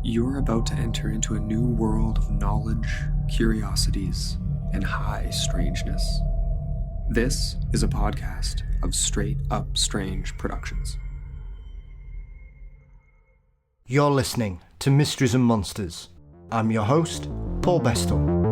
You're about to enter into a new world of knowledge, curiosities, and high strangeness. This is a podcast of Straight Up Strange Productions. You're listening to Mysteries and Monsters. I'm your host, Paul Bestall.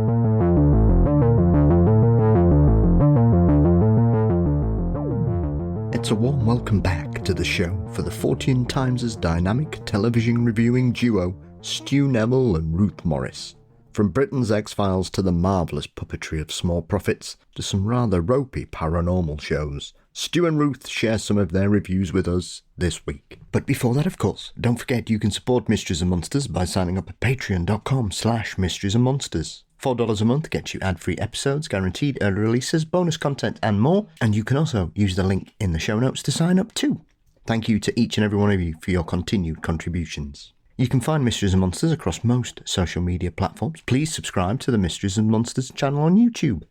It's a warm welcome back to the show for the Fortean Times' dynamic television reviewing duo, Stu Neville and Ruth Morris. From Britain's X-Files to the marvellous puppetry of Small Profits to some rather ropey paranormal shows, Stu and Ruth share some of their reviews with us this week. But before that, of course, don't forget you can support Mysteries and Monsters by signing up at patreon.com/Mysteries and Monsters. $4 a month gets you ad-free episodes, guaranteed early releases, bonus content and more. And you can also use the link in the show notes to sign up too. Thank you to each and every one of you for your continued contributions. You can find Mysteries and Monsters across most social media platforms. Please subscribe to the Mysteries and Monsters channel on YouTube.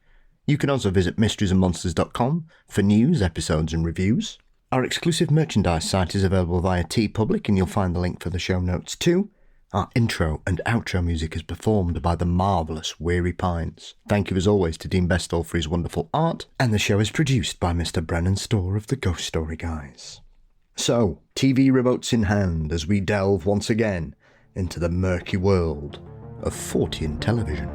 You can also visit mysteriesandmonsters.com for news, episodes and reviews. Our exclusive merchandise site is available via TeePublic and you'll find the link for the show notes too. Our intro and outro music is performed by the marvellous Weary Pines. Thank you as always to Dean Bestall for his wonderful art, and the show is produced by Mr. Brennan Storr of the Ghost Story Guys. So, TV remotes in hand as we delve once again into the murky world of Fortean Television.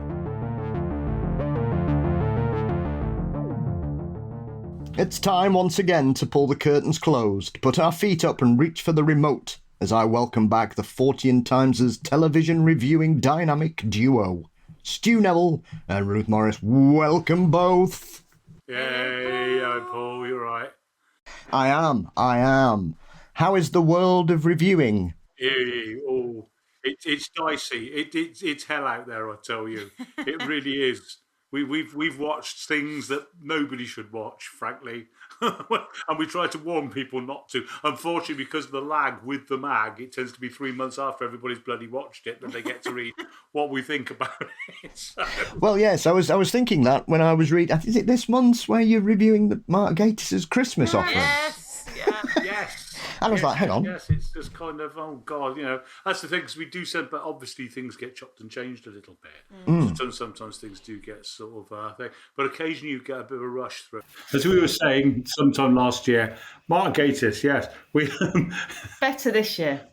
It's time once again to pull the curtains closed, put our feet up and reach for the remote as I welcome back the Fortean Times' television reviewing dynamic duo, Stu Neville and Ruth Morris. Welcome both. Yay, Paul, you're right. I am. How is the world of reviewing? It's dicey. It's hell out there, I tell you. It really is. We've watched things that nobody should watch, frankly, and we try to warn people not to. Unfortunately, because of the lag with the mag, it tends to be 3 months after everybody's bloody watched it that they get to read what we think about it. So. Well, yes, I was thinking that when I was reading. Is it this month's where you're reviewing the Mark Gatiss' Christmas offering? Yes. And I was like, hang on. Yes, it's just kind of, oh God, that's the thing, because we do send, but obviously things get chopped and changed a little bit. Sometimes things do get sort of thing, but occasionally you get a bit of a rush through. As we were saying sometime last year, Mark Gatiss, yes. Better this year.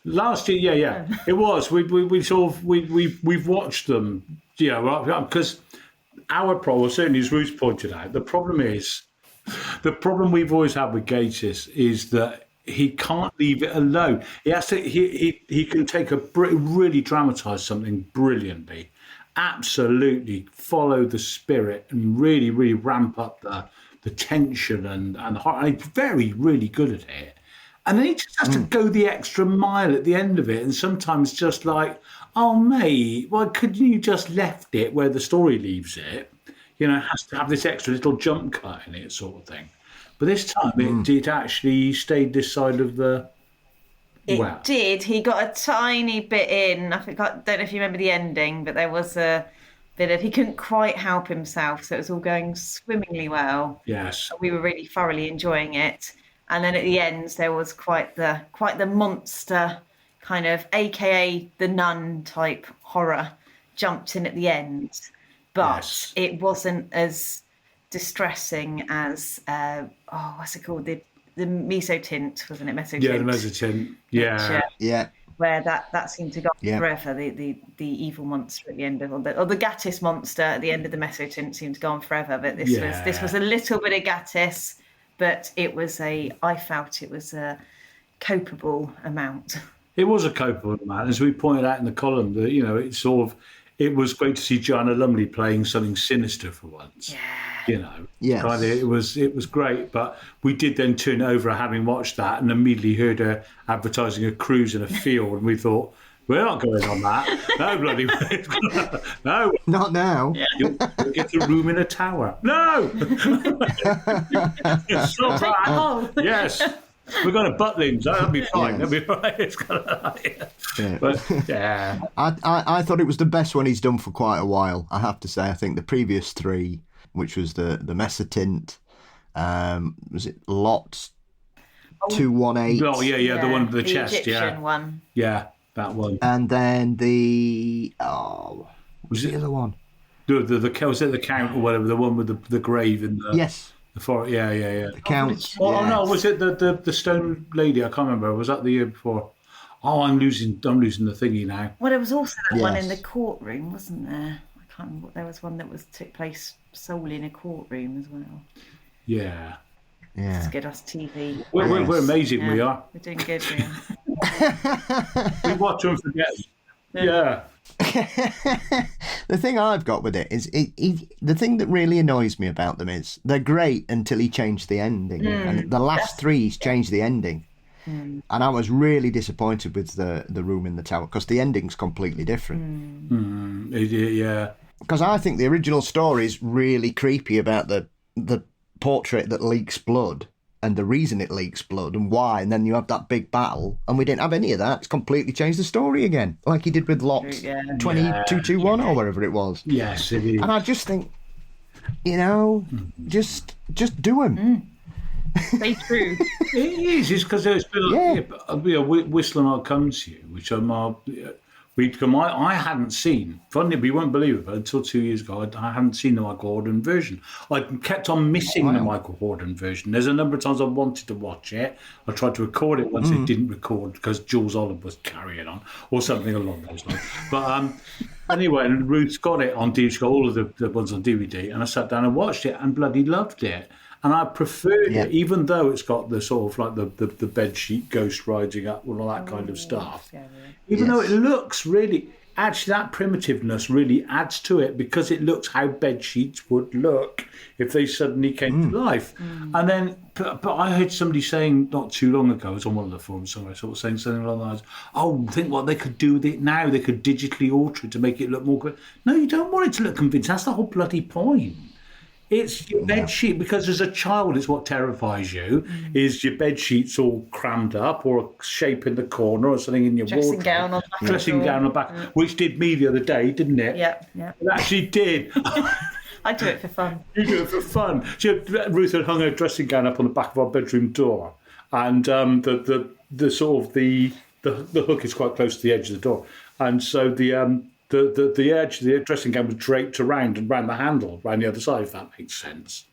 Last year, yeah. It was. We've watched them, because our problem, certainly as Ruth pointed out, the problem we've always had with Gatiss is that he can't leave it alone. He has to. He can take really dramatise something brilliantly, absolutely follow the spirit, and really, really ramp up the tension and the heart. And he's very, really good at it. And then he just has to go the extra mile at the end of it. And sometimes just like, oh mate, why couldn't you just left it where the story leaves it? Has to have this extra little jump cut in it, sort of thing. But this time, it actually stayed this side of the. It did. He got a tiny bit in. I don't know if you remember the ending, but there was a bit of he couldn't quite help himself, so it was all going swimmingly well. Yes, we were really thoroughly enjoying it. And then at the end, there was quite the monster kind of, AKA the Nun type horror, jumped in at the end. But It wasn't as distressing as what's it called? The mesotint, wasn't it? Mesotint. Yeah, the mesotint. Yeah. Where that seemed to go on forever. The evil monster at the end of, or the Gatiss monster at the end of the mesotint seemed to go on forever. But this was a little bit of Gatiss, but I felt it was a copeable amount. It was a copeable amount, as we pointed out in the column. That it was great to see Joanna Lumley playing something sinister for once. Yes. It was great, but we did then turn over having watched that and immediately heard her advertising a cruise in a field, and we thought, we're not going on that. No, bloody way. No. Not now. You'll get a room in a tower. No! Stop that. Yes. We're going to Butlins. That'll be fine. That'll be right. It's I thought it was the best one he's done for quite a while. I have to say. I think the previous three, which was the mesotint, was it Lot 218? Oh yeah, the one with the chest. Egyptian one. Yeah. that one. And then the was the other one? Was it the Count or whatever? The one with the grave in the Yes, the forest. Yeah. the Count. Oh no, was it the Stone Lady? I can't remember. Was that the year before? Oh, I'm losing the thingy now. Well, there was also that one Yes. in the courtroom, wasn't there? I can't remember. There was one that took place solely in a courtroom as well. Yeah. Yeah. It's good, us TV. We're amazing. Yeah, We are. We're doing good. We are. We watch and forget. Yeah. The thing I've got with it is the thing that really annoys me about them is they're great until he changed the ending. And the last three, he's changed the ending. And I was really disappointed with the Room in the Tower because the ending's completely different. Yeah. Because I think the original story is really creepy about the portrait that leaks blood and the reason it leaks blood and why, and then you have that big battle, and we didn't have any of that. It's completely changed the story again, like he did with Lot 2221 or wherever it was. Yes, it is. And I just think, just do them. Stay true. It is. It's because there's been Whistler and I'll Come to You, which I hadn't seen. Funny, we won't believe it, but until 2 years ago, I hadn't seen the Michael Hordern version. I kept on missing the Michael Hordern version. There's a number of times I wanted to watch it. I tried to record it once it didn't record because Jules Oliver was carrying on or something along those lines. But anyway, and Ruth's got it on DVD. She got all of the ones on DVD, and I sat down and watched it and bloody loved it. And I preferred it, even though it's got the sort of like the bed sheet ghost riding up and all that kind of stuff. Even though it looks really, actually that primitiveness really adds to it because it looks how bed sheets would look if they suddenly came to life. And then, but I heard somebody saying not too long ago, it was on one of the forums somewhere, sort of saying something along the lines, oh, think what they could do with it now. They could digitally alter it to make it look more good. No, you don't want it to look convincing. That's the whole bloody point. It's your bed sheet, because as a child, it's what terrifies you, is your bed sheets all crammed up or a shape in the corner or something in your Dressing wardrobe. gown on the back. Dressing gown on the back, which did me the other day, didn't it? Yeah. It actually did. I do it for fun. You do it for fun. Ruth had hung her dressing gown up on the back of our bedroom door, and the sort of the hook is quite close to the edge of the door, and so the edge of the dressing gown was draped around and round the handle, around the other side, if that makes sense.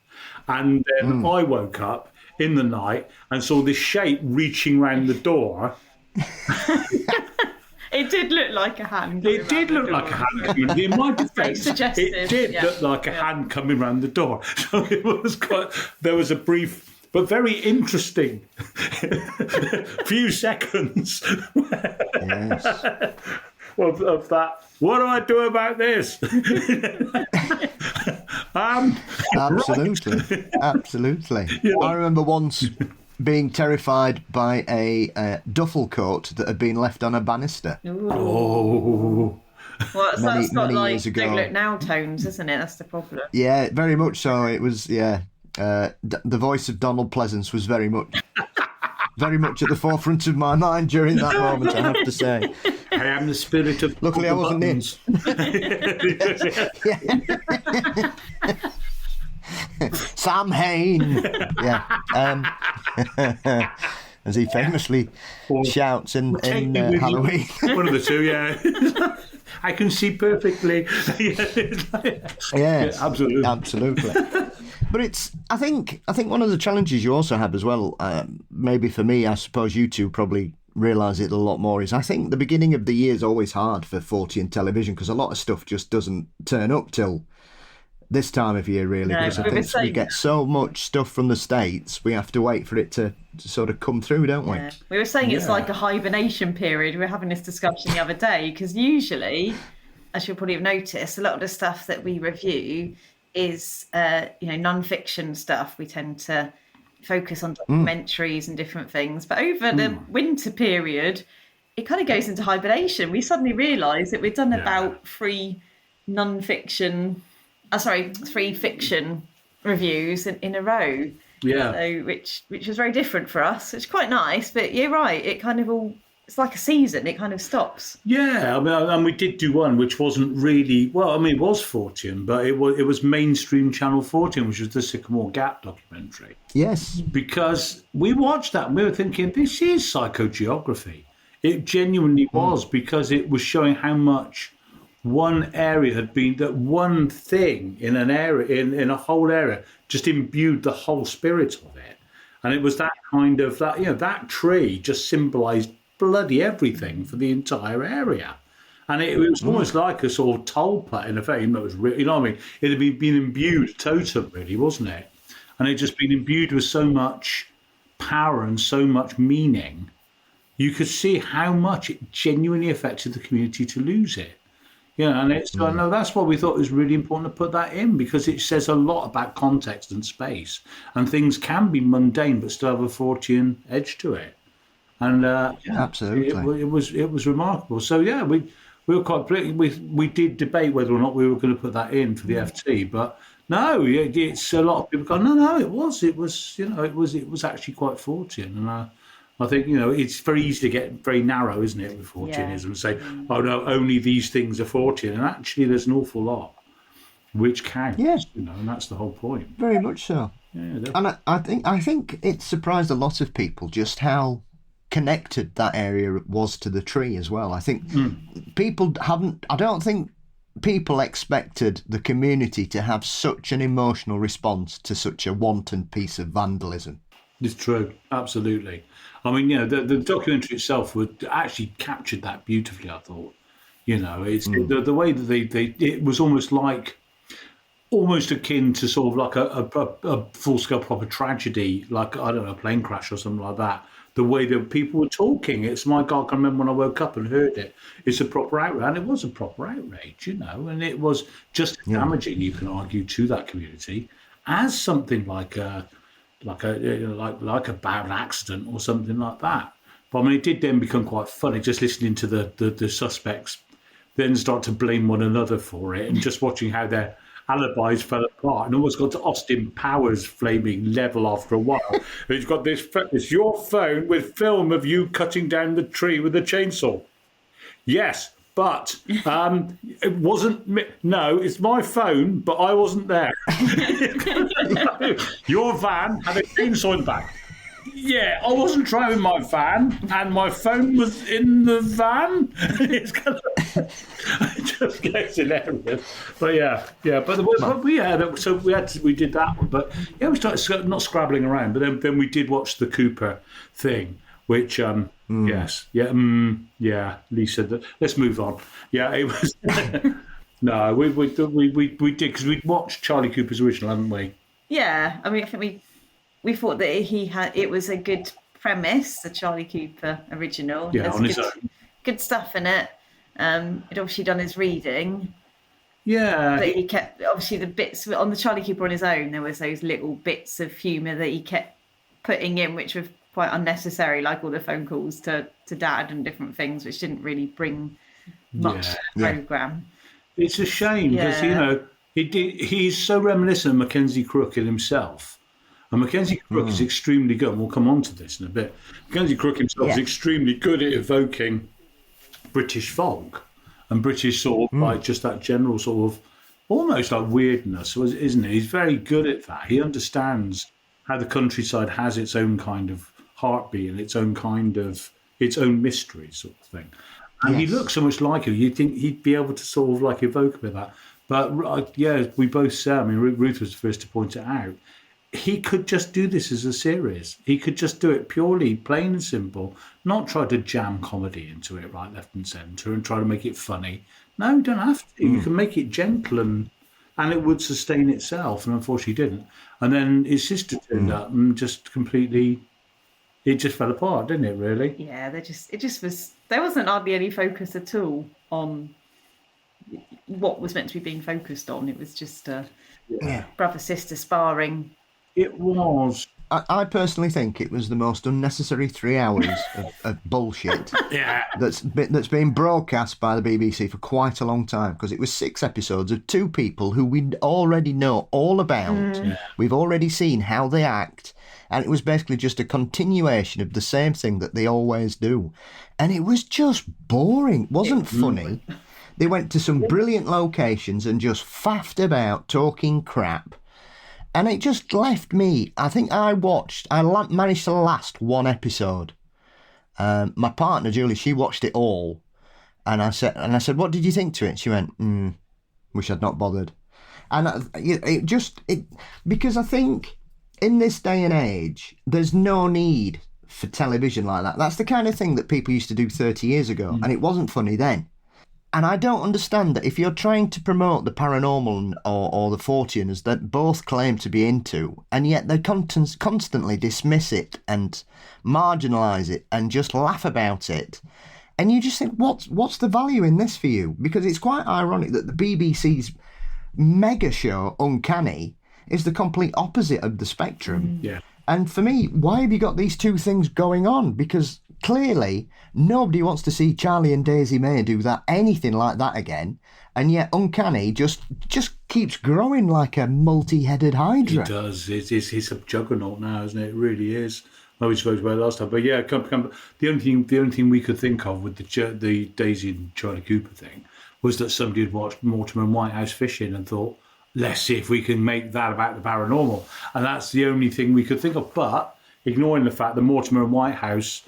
And then I woke up in the night and saw this shape reaching round the door. It did look like a hand. It did look like a hand coming. In my defence, it did look like a hand coming round the door. So it was there was a brief but very interesting few seconds of that. What do I do about this? Absolutely. I remember once being terrified by a duffel coat that had been left on a banister. Oh. Well, that's got many like years ago. Don't Look Now tones, isn't it? That's the problem. Yeah, very much so. It was, the voice of Donald Pleasance was very much at the forefront of my mind during that moment, I have to say. I am the spirit of... Luckily, I wasn't in. Sam Hain. As he famously shouts in Halloween. One of the two, yeah. I can see perfectly. Yes, absolutely. But I think one of the challenges you also have as well, maybe for me, I suppose you two probably realise it a lot more, is I think the beginning of the year is always hard for Fortean Television because a lot of stuff just doesn't turn up till this time of year, really. Because I think we get so much stuff from the States, we have to wait for it to sort of come through, don't we? Yeah. We were saying it's like a hibernation period. We were having this discussion the other day because usually, as you'll probably have noticed, a lot of the stuff that we review is non-fiction stuff. We tend to focus on documentaries and different things, but over the winter period it kind of goes into hibernation. We suddenly realised that we'd done about three fiction reviews in a row. Yeah. So which was very different for us. It's quite nice, but you're right, it kind of it's like a season, it kind of stops. Yeah, I mean, and we did do one which wasn't really, well, I mean, it was Fortean, but it was mainstream Channel 14, which was the Sycamore Gap documentary. Yes. Because we watched that and we were thinking, this is psychogeography. It genuinely was, because it was showing how much one area had been, that one thing in an area, in a whole area, just imbued the whole spirit of it. And it was that kind of, that, that tree just symbolised bloody everything for the entire area. And it was almost like a sort of tulpa in effect. It was, you know what I mean? It had been imbued totem, really, wasn't it? And it had just been imbued with so much power and so much meaning. You could see how much it genuinely affected the community to lose it. And it's, I know that's what we thought was really important to put that in, because it says a lot about context and space, and things can be mundane but still have a Fortean edge to it. And absolutely, it was remarkable. So we were quite, we did debate whether or not we were going to put that in for the FT, but no, it's a lot of people go, no, it was actually quite Fortean. And I think, it's very easy to get very narrow, isn't it, with Forteanism, and say, oh no, only these things are Fortean. And actually there's an awful lot which counts, and that's the whole point. Very much so. Yeah, and I think it surprised a lot of people just how connected that area was to the tree as well. I think I don't think people expected the community to have such an emotional response to such a wanton piece of vandalism. It's true, absolutely. I mean, the documentary itself actually captured that beautifully, I thought. It's the way that it was almost akin to sort of like a full-scale proper tragedy, like, I don't know, a plane crash or something like that. The way that people were talking, it's my God, I can remember when I woke up and heard it. It's a proper outrage, and it was a proper outrage, and it was just damaging, you can argue, to that community as something like a bad accident or something like that. But I mean, it did then become quite funny just listening to the suspects then start to blame one another for it, and just watching how their alibis fell apart, and almost got to Austin Powers flaming level after a while. He's got it's your phone with film of you cutting down the tree with a chainsaw. Yes, but it wasn't me. No, it's my phone, but I wasn't there. Your van had a chainsaw in the back. Yeah, I wasn't driving my van, and my phone was in the van. It just gets hilarious. But we did that one. But we started not scrabbling around. But then we did watch the Cooper thing, which Lee said that. Let's move on. Yeah, it was. No, we did, because we'd watched Charlie Cooper's original, hadn't we? Yeah, I mean, I think we thought that it was a good premise, the Charlie Cooper original. Yeah, on his own. Good stuff in it. He'd obviously done his reading. Yeah. But he kept, obviously, the bits on the Charlie Cooper on his own, there was those little bits of humour that he kept putting in, which were quite unnecessary, like all the phone calls to Dad and different things, which didn't really bring much to the programme. It's a shame, because, he's so reminiscent of Mackenzie Crook in himself. And Mackenzie Crook is extremely good, and we'll come on to this in a bit. Mackenzie Crook himself is extremely good at evoking British folk and British sort of like just that general sort of almost like weirdness, isn't he? He's very good at that. He understands how the countryside has its own kind of heartbeat and its own mystery sort of thing. And he looks so much like him. You'd think he'd be able to sort of like evoke a bit of that. But we both said, I mean, Ruth was the first to point it out, he could just do this as a series. He could just do it purely, plain and simple, not try to jam comedy into it right, left and centre and try to make it funny. No, you don't have to. You can make it gentle and it would sustain itself, and unfortunately didn't. And then his sister turned up and just completely, it just fell apart, didn't it, really? Yeah, there wasn't hardly any focus at all on what was meant to be being focused on. It was just brother-sister sparring. It was. I personally think it was the most unnecessary 3 hours of bullshit that's been broadcast by the BBC for quite a long time, because it was 6 episodes of 2 people who we already know all about. We've already seen how they act, and it was basically just a continuation of the same thing that they always do. And it was just boring. It wasn't funny. They went to some brilliant locations and just faffed about talking crap. And it just left me, I think I managed to last 1 episode. My partner Julie, she watched it all, and I said, what did you think to it? She went, wish I'd not bothered. And because I think in this day and age, there's no need for television like that. That's the kind of thing that people used to do 30 years ago, and it wasn't funny then. And I don't understand that if you're trying to promote the paranormal or the Forteans that both claim to be into, and yet they constantly dismiss it and marginalise it and just laugh about it. And you just think, what's the value in this for you? Because it's quite ironic that the BBC's mega show, Uncanny, is the complete opposite of the spectrum. Yeah. And for me, why have you got these two things going on? Because clearly nobody wants to see Charlie and Daisy May do anything like that again. And yet Uncanny just keeps growing like a multi-headed hydra. It does. It's a juggernaut now, isn't it? It really is. I we spoke about it last time, but yeah, the only thing we could think of with the Daisy and Charlie Cooper thing was that somebody had watched Mortimer and Whitehouse fishing and thought, let's see if we can make that about the paranormal. And that's the only thing we could think of. But ignoring the fact that Mortimer and Whitehouse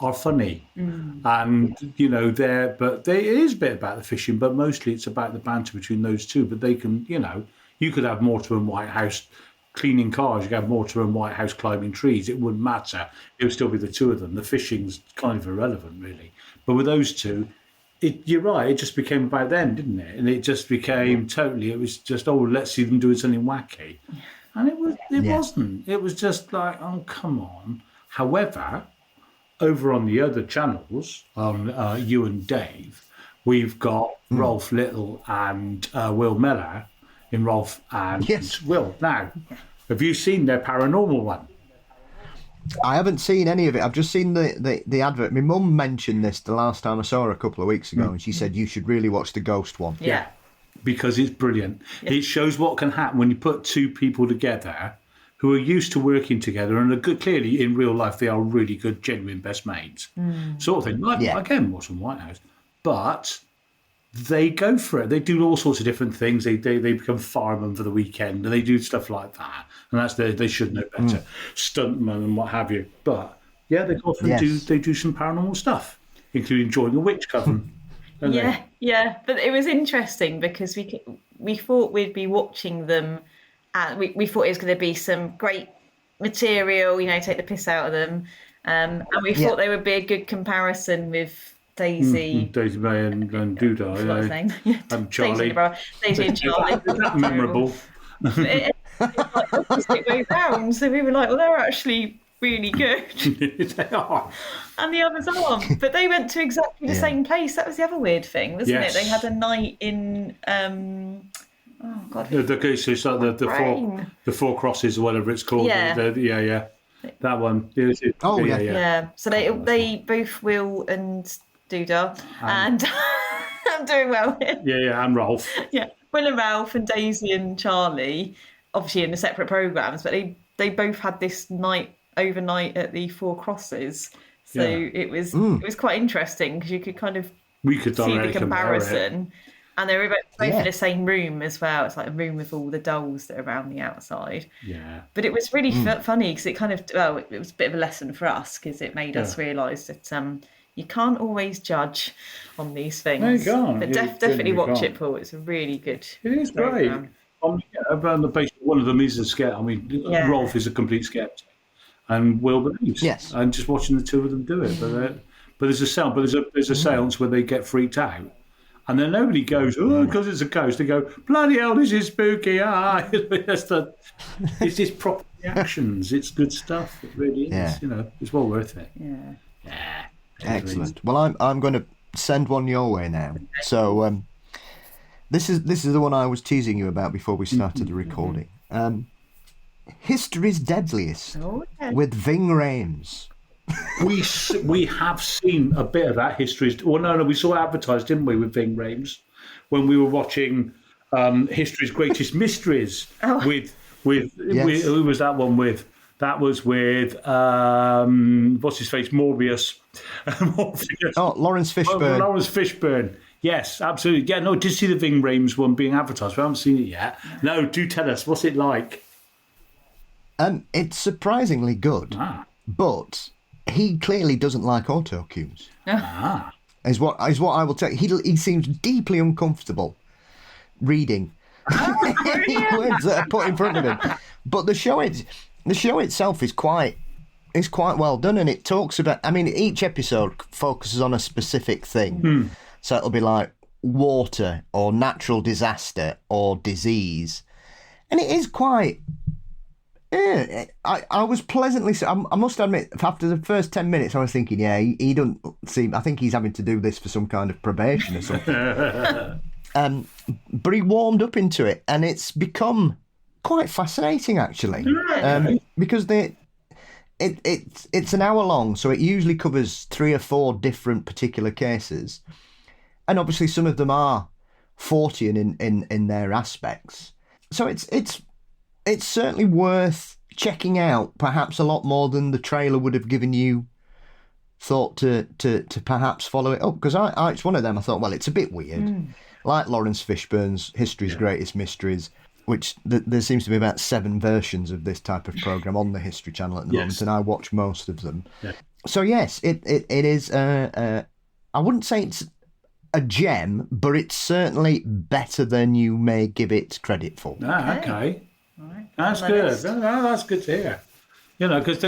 are funny. And, it is a bit about the fishing, but mostly it's about the banter between those two. But they can, you could have Mortimer and Whitehouse cleaning cars, you could have Mortimer and Whitehouse climbing trees. It wouldn't matter. It would still be the two of them. The fishing's kind of irrelevant, really. But with those two, you're right, it just became about them, didn't it? And it just became it was just, let's see them doing something wacky. And it wasn't. It was just like, oh, come on. However, over on the other channels, on You and Dave, we've got Rolf Little and Will Miller in Rolf and Will. Now, have you seen their paranormal one? I haven't seen any of it. I've just seen the advert. My mum mentioned this the last time I saw her a couple of weeks ago, and she said you should really watch the ghost one. Yeah. Because it's brilliant. Yeah. It shows what can happen when you put two people together who are used to working together and are good. Clearly, in real life, they are really good, genuine best mates. Sort of thing. Like, again, Mortimer and Whitehouse. But they go for it. They do all sorts of different things. They become firemen for the weekend, and they do stuff like that. And that's they should know better, stuntmen and what have you. But yeah, they often do some paranormal stuff, including joining a witch coven. Yeah. But it was interesting because we thought we'd be watching them, and we thought it was going to be some great material, take the piss out of them, and we thought they would be a good comparison with Daisy May and Doodah, and Charlie. Daisy and Charlie. Is that memorable? It's like opposite way round. So we were like, well, they're actually really good. They are. And the others aren't. But they went to exactly the same place. That was the other weird thing, wasn't it? They had a night in oh God. The Four Crosses or whatever it's called. Yeah. That one. Yeah. So they both Will and Doodah and I'm doing well here. Yeah, and Rolf. Yeah. Will and Ralph and Daisy and Charlie, obviously in the separate programmes, but they both had this overnight at the Four Crosses. So it was quite interesting because you could kind of see the comparison. And they were both in the same room as well. It's like a room with all the dolls that are around the outside. Yeah. But it was really funny because it kind of, it was a bit of a lesson for us because it made us realise that you can't always judge on these things. No, you can't. But definitely watch it, Paul. It's a really good. It is great. On the basis, one of them is a skeptic. I mean, Rolf is a complete skeptic, and Will believes. Yes. And just watching the two of them do it, but there's a seance where they get freaked out. And then nobody goes, because it's a ghost. They go, bloody hell, this is spooky. It's just proper reactions. It's good stuff. It really is. It's well worth it. Yeah. Excellent. Well, I'm going to send one your way now. So this is the one I was teasing you about before we started the recording. History's Deadliest with Ving Rhames. We have seen a bit of that history. Well, no, we saw it advertised, didn't we, with Ving Rhames when we were watching History's Greatest Mysteries with who was that one with? That was with what's his face, Morbius. Lawrence Fishburne. Lawrence Fishburne. Yes, absolutely. Yeah, no, did see the Ving Rhames one being advertised. We haven't seen it yet. No, do tell us, what's it like? It's surprisingly good, but he clearly doesn't like auto cues. Ah. Is what I will tell you. He seems deeply uncomfortable reading words that are put in front of him. But the show itself is quite well done, and it talks about. I mean, each episode focuses on a specific thing. So it'll be like water or natural disaster or disease, and it is quite. I was pleasantly. I must admit, after the first 10 minutes, I was thinking, yeah, he doesn't seem. I think he's having to do this for some kind of probation or something. But he warmed up into it, and it's become quite fascinating, actually, because it's an hour long, so it usually covers 3 or 4 different particular cases, and obviously some of them are Fortean in their aspects. So it's certainly worth checking out, perhaps a lot more than the trailer would have given you thought to perhaps follow it up. Because I it's one of them I thought, well, it's a bit weird. Like Lawrence Fishburne's History's Greatest Mysteries, which there seems to be about 7 versions of this type of programme on the History Channel at the moment, and I watch most of them. Yeah. So yes, it is, I wouldn't say it's a gem, but it's certainly better than you may give it credit for. Ah, okay. Right. That's good. That's good to hear. You know, because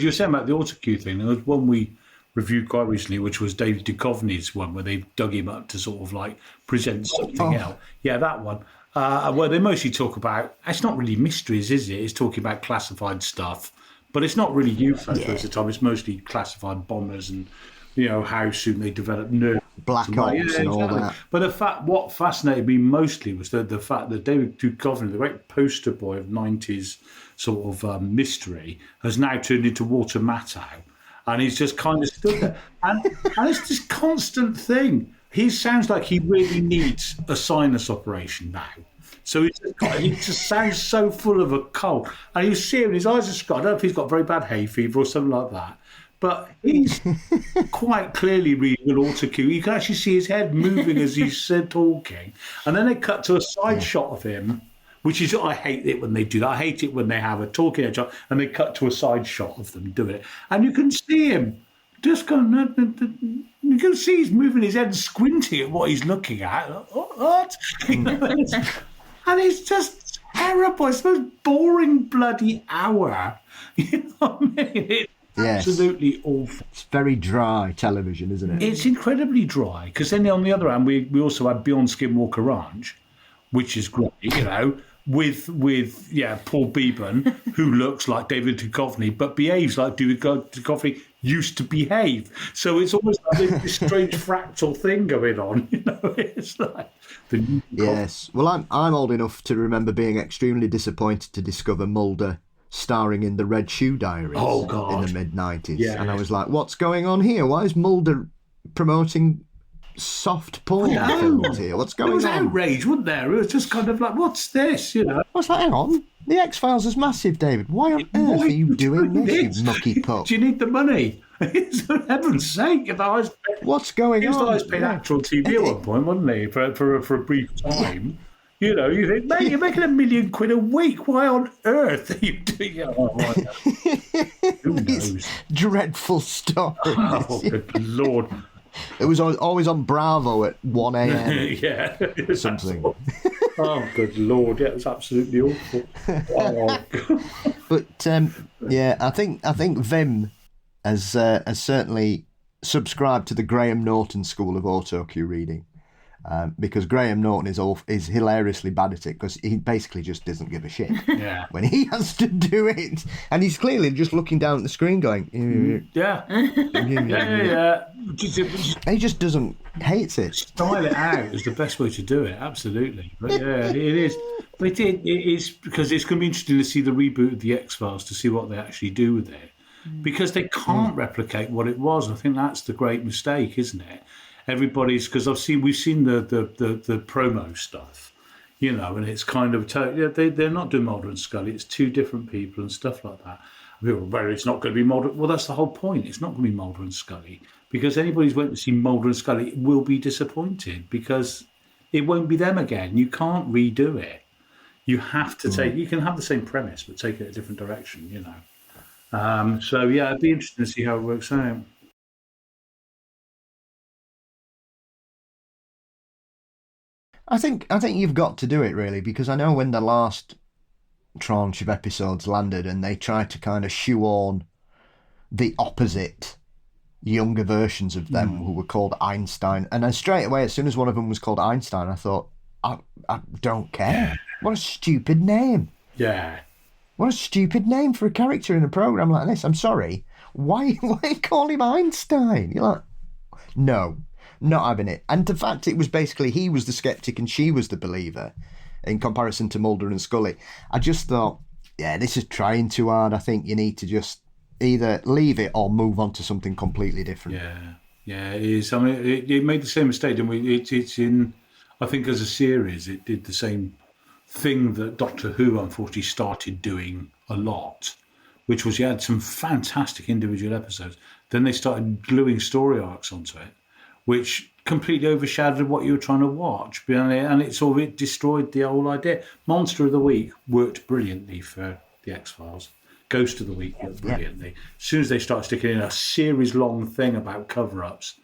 you were saying about the autocue thing, there was one we reviewed quite recently, which was David Duchovny's one, where they dug him up to sort of like present something else. Yeah, that one. Where they mostly talk about, it's not really mysteries, is it? It's talking about classified stuff, but it's not really UFOs most of the time. It's mostly classified bombers and, you know, how soon they develop nerves. Black ops and all that. But what fascinated me mostly was the fact that David Duchovny, the great poster boy of 90s sort of mystery, has now turned into Walter Matthau. And he's just kind of stood there. And it's this constant thing. He sounds like he really needs a sinus operation now. So he just sounds so full of a cold. And you see him, his eyes are scratched. I don't know if he's got very bad hay fever or something like that. But he's quite clearly reading an autocue. You can actually see his head moving as he's talking. And then they cut to a side shot of him, which is, I hate it when they do that. I hate it when they have a talking head shot and they cut to a side shot of them doing it. And you can see him just going, you can see he's moving his head, squinting at what he's looking at. What? You know, and it's just terrible. It's the most boring bloody hour. You know what I mean? It's absolutely awful. It's very dry television, isn't it? It's incredibly dry. Because then on the other hand, we also have Beyond Skinwalker Ranch, which is great, you know, with Paul Beeban, who looks like David Duchovny, but behaves like David Duchovny used to behave. So it's almost like this strange fractal thing going on, you know. It's like the new yes. Well, I'm old enough to remember being extremely disappointed to discover Mulder starring in the Red Shoe Diaries in the mid-90s. Yeah. And I was like, what's going on here? Why is Mulder promoting soft porn films here? What's going on? There was outrage, wasn't there? It was just kind of like, what's this, you know? I was like, hang on, the X-Files is massive, David. Why on earth are you doing this, you mucky pup? Do you need the money? For heaven's sake, what's going on? He was the highest paid actor on TV at one point, wasn't he? For a brief time. You know, you think, mate, you're making £1 million a week. Why on earth are you doing it? Who knows? Dreadful story. Oh, good Lord. It was always on Bravo at 1 a.m. Yeah. Something. Oh, good Lord. Yeah, it was absolutely awful. Oh, God. But, I think Vim has certainly subscribed to the Graham Norton school of autocue reading. Because Graham Norton is hilariously bad at it, because he basically just doesn't give a shit when he has to do it, and he's clearly just looking down at the screen going, He just doesn't hates it. Style it out is the best way to do it, absolutely. But yeah, it is. But it is, because it's going to be interesting to see the reboot of the X-Files, to see what they actually do with it, because they can't replicate what it was. I think that's the great mistake, isn't it? Everybody's, because we've seen the promo stuff, you know, and it's kind of they're not doing Mulder and Scully. It's 2 different people and stuff like that. Where it's not going to be Mulder. Well, that's the whole point. It's not going to be Mulder and Scully, because anybody who's went to see Mulder and Scully will be disappointed, because it won't be them again. You can't redo it. You have to take. You can have the same premise, but take it a different direction. You know. So yeah, it'd be interesting to see how it works out. I think you've got to do it really, because I know when the last tranche of episodes landed and they tried to kind of shoehorn the opposite younger versions of them who were called Einstein, and then straight away as soon as one of them was called Einstein, I thought, I don't care. What a stupid name. Yeah. What a stupid name for a character in a program like this. I'm sorry. Why call him Einstein? You're like, no, not having it. And the fact it was basically he was the skeptic and she was the believer in comparison to Mulder and Scully. I just thought, yeah, this is trying too hard. I think you need to just either leave it or move on to something completely different. Yeah, it is. I mean, it made the same mistake, and it's in, I think as a series, it did the same thing that Doctor Who unfortunately started doing a lot, which was you had some fantastic individual episodes. Then they started gluing story arcs onto it, which completely overshadowed what you were trying to watch. And it destroyed the whole idea. Monster of the Week worked brilliantly for the X-Files. Ghost of the Week worked brilliantly. As soon as they started sticking in a series-long thing about cover-ups,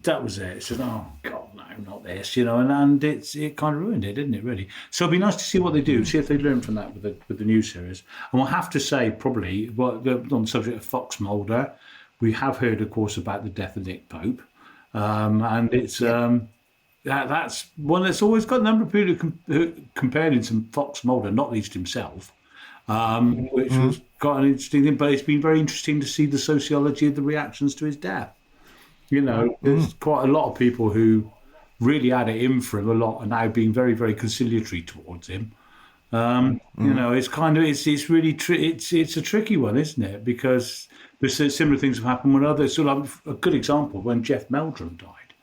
that was it. It said, oh, God, no, not this, and it kind of ruined it, didn't it, really? So it'd be nice to see what they do, see if they learn from that with the new series. And we'll have to say, probably, on the subject of Fox Mulder, we have heard, of course, about the death of Nick Pope. And it's that's one that's always got a number of people who compared him to Fox Mulder, not least himself, which was quite an interesting thing. But it's been very interesting to see the sociology of the reactions to his death. There's quite a lot of people who really had it in for him a lot, and now being very, very conciliatory towards him. It's kind of it's really it's a tricky one, isn't it? Because there's similar things have happened when others. So a good example when Jeff Meldrum died,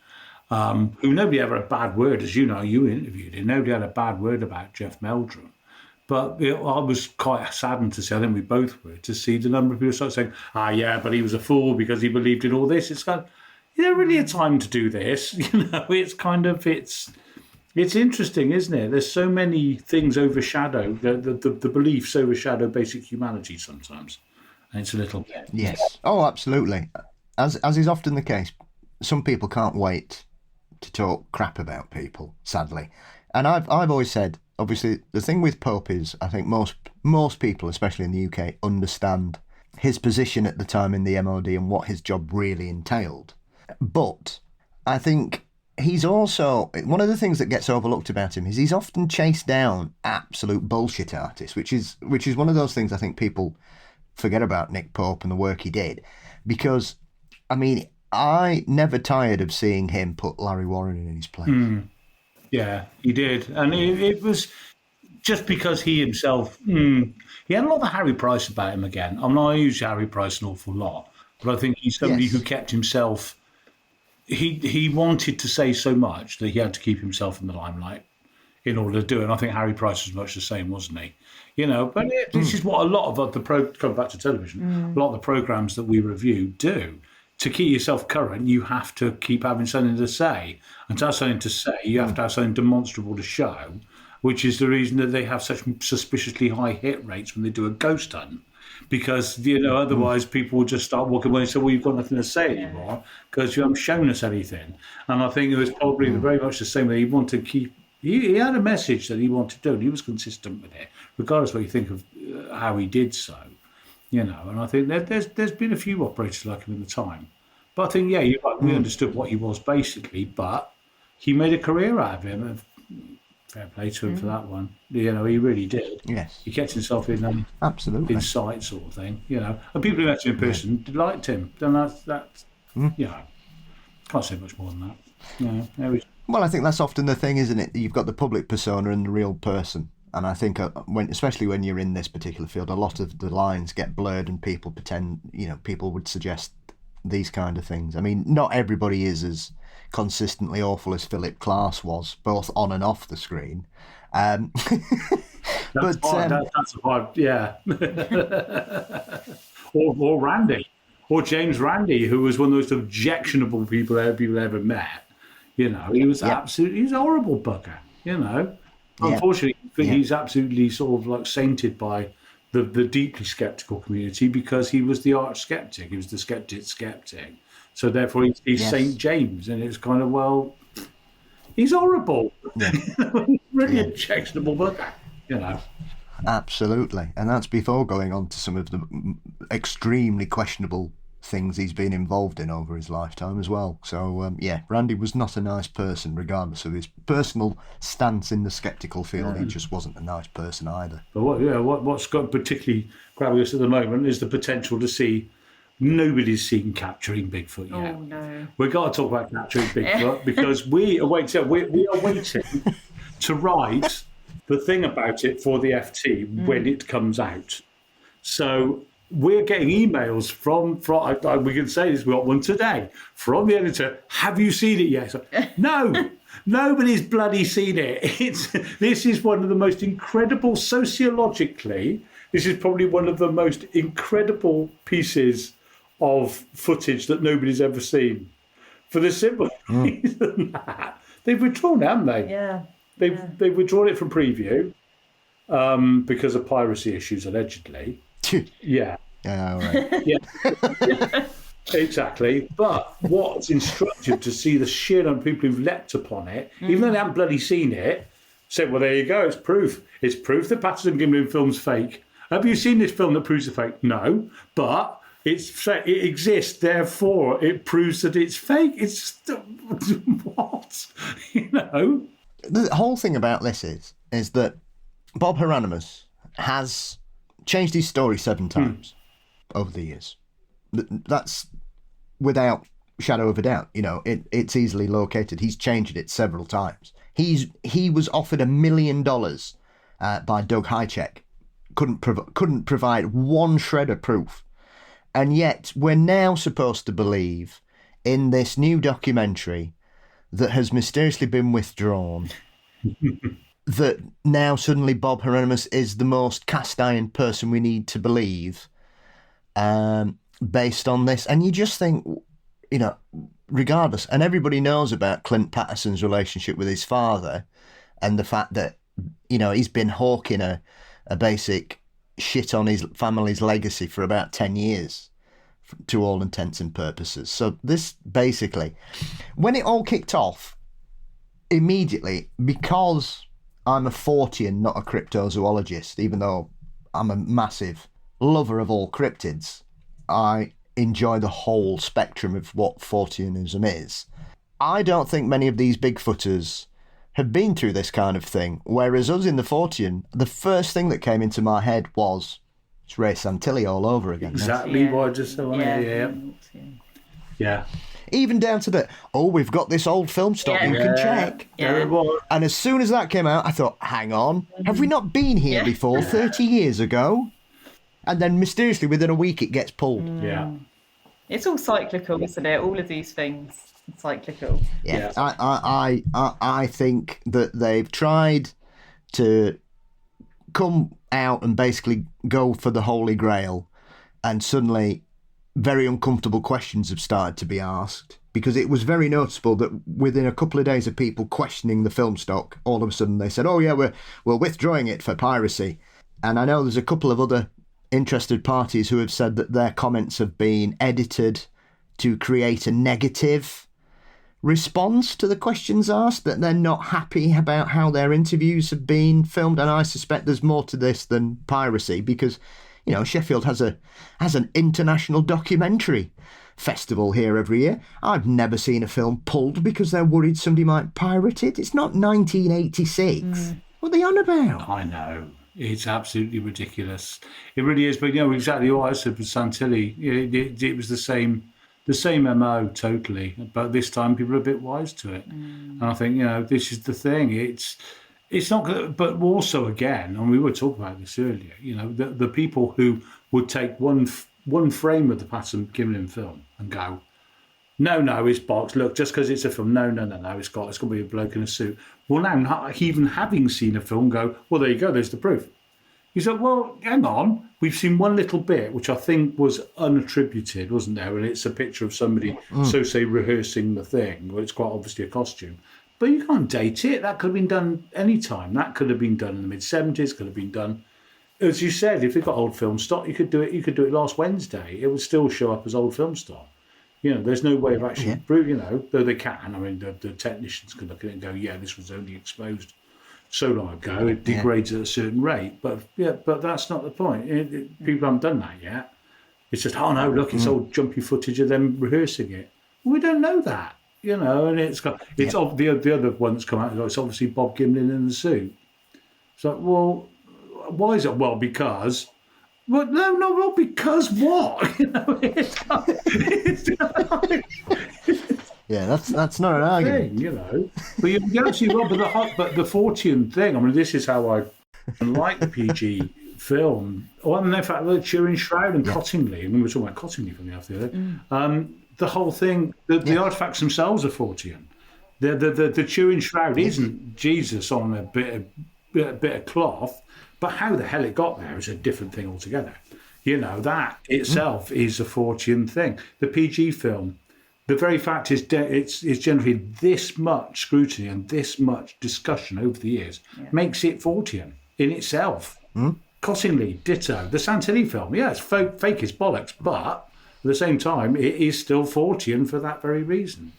who nobody ever had a bad word, as you know, you interviewed him. Nobody had a bad word about Jeff Meldrum. But I was quite saddened to see, I think we both were, to see the number of people start saying, but he was a fool because he believed in all this. It's kind of, really a time to do this. It's kind of, it's interesting, isn't it? There's so many things overshadow, the beliefs overshadow basic humanity sometimes. And it's a little... Yes. Oh, absolutely. As is often the case, some people can't wait to talk crap about people, sadly. And I've always said, obviously, the thing with Pope is, I think most people, especially in the UK, understand his position at the time in the MOD and what his job really entailed. But I think he's also, one of the things that gets overlooked about him is he's often chased down absolute bullshit artists, which is one of those things I think people forget about Nick Pope and the work he did. Because, I mean, I never tired of seeing him put Larry Warren in his place. Yeah, he did. And it was just because he himself, he had a lot of Harry Price about him again. I use Harry Price an awful lot, but I think he's somebody who kept himself, he wanted to say so much that he had to keep himself in the limelight in order to do it. And I think Harry Price was much the same, wasn't he? But this is what a lot of coming back to television, a lot of the programs that we review do. To keep yourself current, you have to keep having something to say. And to have something to say, you have to have something demonstrable to show, which is the reason that they have such suspiciously high hit rates when they do a ghost hunt. Because, otherwise people will just start walking away and say, well, you've got nothing to say anymore because you haven't shown us anything. And I think it was probably very much the same way. He wanted to keep... He had a message that he wanted to do, and he was consistent with it, regardless of what you think of how he did so. And I think there's been a few operators like him in the time. But I think, you're right, we understood what he was basically, but he made a career out of him. Fair play to him for that one. He really did. Yes. He kept himself in absolutely in sight sort of thing, And people who met him in person liked him. Then that's can't say much more than that. Well, I think that's often the thing, isn't it? You've got the public persona and the real person. And I think especially when you're in this particular field, a lot of the lines get blurred and people pretend, people would suggest these kind of things. I mean, not everybody is as consistently awful as Philip Glass was, both on and off the screen. That's hard, yeah. or Randy, or James Randi, who was one of the most objectionable people ever met. He was he's a horrible bugger. Unfortunately, he's absolutely sort of like sainted by the deeply sceptical community because he was the arch skeptic. He was the skeptic. So therefore, he's St. James. And it's kind of, well, he's horrible. Yeah. Really objectionable book, Absolutely. And that's before going on to some of the extremely questionable things he's been involved in over his lifetime as well. So, Randy was not a nice person, regardless of his personal stance in the sceptical field. He just wasn't a nice person either. But what's got particularly grabbing us at the moment is the potential to see. Nobody's seen capturing Bigfoot yet. Oh, no. We've got to talk about capturing Bigfoot because we are waiting to write the thing about it for the FT when it comes out. So we're getting emails from we can say this, we got one today, from the editor. Have you seen it yet? So, no, nobody's bloody seen it. This is one of the most incredible, sociologically, this is probably one of the most incredible pieces of footage that nobody's ever seen. For the simple reason that they've withdrawn, haven't they? Yeah. They've withdrawn it from preview because of piracy issues, allegedly. Yeah. Yeah, all right. Yeah. Exactly. But what's instructive to see the sheer number of people who've leapt upon it, even though they haven't bloody seen it, said, well, there you go, it's proof. It's proof that Patterson Gimlin film's fake. Have you seen this film that proves it's fake? No. But it exists, therefore it proves that it's fake. It's what? The whole thing about this is that Bob Hieronymus has changed his story 7 times over the years. That's without shadow of a doubt. It's easily located. He's changed it several times. He was offered $1 million by Doug Hychek. Couldn't provide one shred of proof. And yet we're now supposed to believe in this new documentary that has mysteriously been withdrawn that now suddenly Bob Hieronymus is the most cast iron person we need to believe based on this. And you just think, regardless, and everybody knows about Clint Patterson's relationship with his father and the fact that, he's been hawking a basic shit on his family's legacy for about 10 years to all intents and purposes. So this basically, when it all kicked off, immediately, because I'm a Fortean, not a cryptozoologist, even though I'm a massive lover of all cryptids, I enjoy the whole spectrum of what Forteanism is. I don't think many of these Bigfooters have been through this kind of thing, whereas us in the Fortean, the first thing that came into my head was, it's Ray Santilli all over again. Exactly what I just said. Yeah. Even down to we've got this old film stock you can check. Yeah. And as soon as that came out, I thought, hang on, have we not been here before 30 years ago? And then mysteriously within a week it gets pulled. Yeah. It's all cyclical, isn't it? All of these things. Cyclical. Yeah. I think that they've tried to come out and basically go for the Holy Grail, and suddenly very uncomfortable questions have started to be asked, because it was very noticeable that within a couple of days of people questioning the film stock, all of a sudden they said, oh yeah, we're withdrawing it for piracy. And I know there's a couple of other interested parties who have said that their comments have been edited to create a negative response to the questions asked, that they're not happy about how their interviews have been filmed. And I suspect there's more to this than piracy, because Sheffield has an international documentary festival here every year. I've never seen a film pulled because they're worried somebody might pirate it. It's not 1986. What are they on about? I know. It's absolutely ridiculous. It really is. But exactly what I said with Santilli. It was the same MO totally, but this time people are a bit wise to it. And I think, this is the thing. It's not good, but also again, and we were talking about this earlier, the people who would take one frame of the Patterson Gimlin film and go, no, it's box. Look, just because it's a film, no, it's got to be a bloke in a suit. Well, now, not even having seen a film, go, well, there you go, there's the proof. You said, well, hang on, we've seen one little bit, which I think was unattributed, wasn't there? And it's a picture of somebody, say, rehearsing the thing. Well, it's quite obviously a costume. But you can't date it. That could have been done any time. That could have been done in the mid-70s, could have been done as you said, if you've got old film stock, you could do it. You could do it last Wednesday. It would still show up as old film stock. There's no way of actually, though they can. I mean, the technicians can look at it and go, yeah, this was only exposed so long ago. It degrades at a certain rate. But that's not the point. People haven't done that yet. It's just, oh no, look, it's old jumpy footage of them rehearsing it. We don't know that, and it's the other one that's come out. It's obviously Bob Gimlin in the suit. So, well, why is it? Well, because. Well, no, not because what? Yeah, that's not an argument. But you're absolutely right. But the Fortean thing. I mean, this is how I like the PG film. Well, in fact, the Turin Shroud and Cottingley. I mean, we were talking about Cottingley from the other. The whole thing. The artifacts themselves are Fortean. The Turin Shroud isn't Jesus on a bit of cloth. But how the hell it got there is a different thing altogether. That itself is a Fortean thing. The PG film, the very fact is it's generated this much scrutiny and this much discussion over the years makes it Fortean in itself. Cottingley, ditto. The Santilli film, it's fake as bollocks, but at the same time, it is still Fortean for that very reason,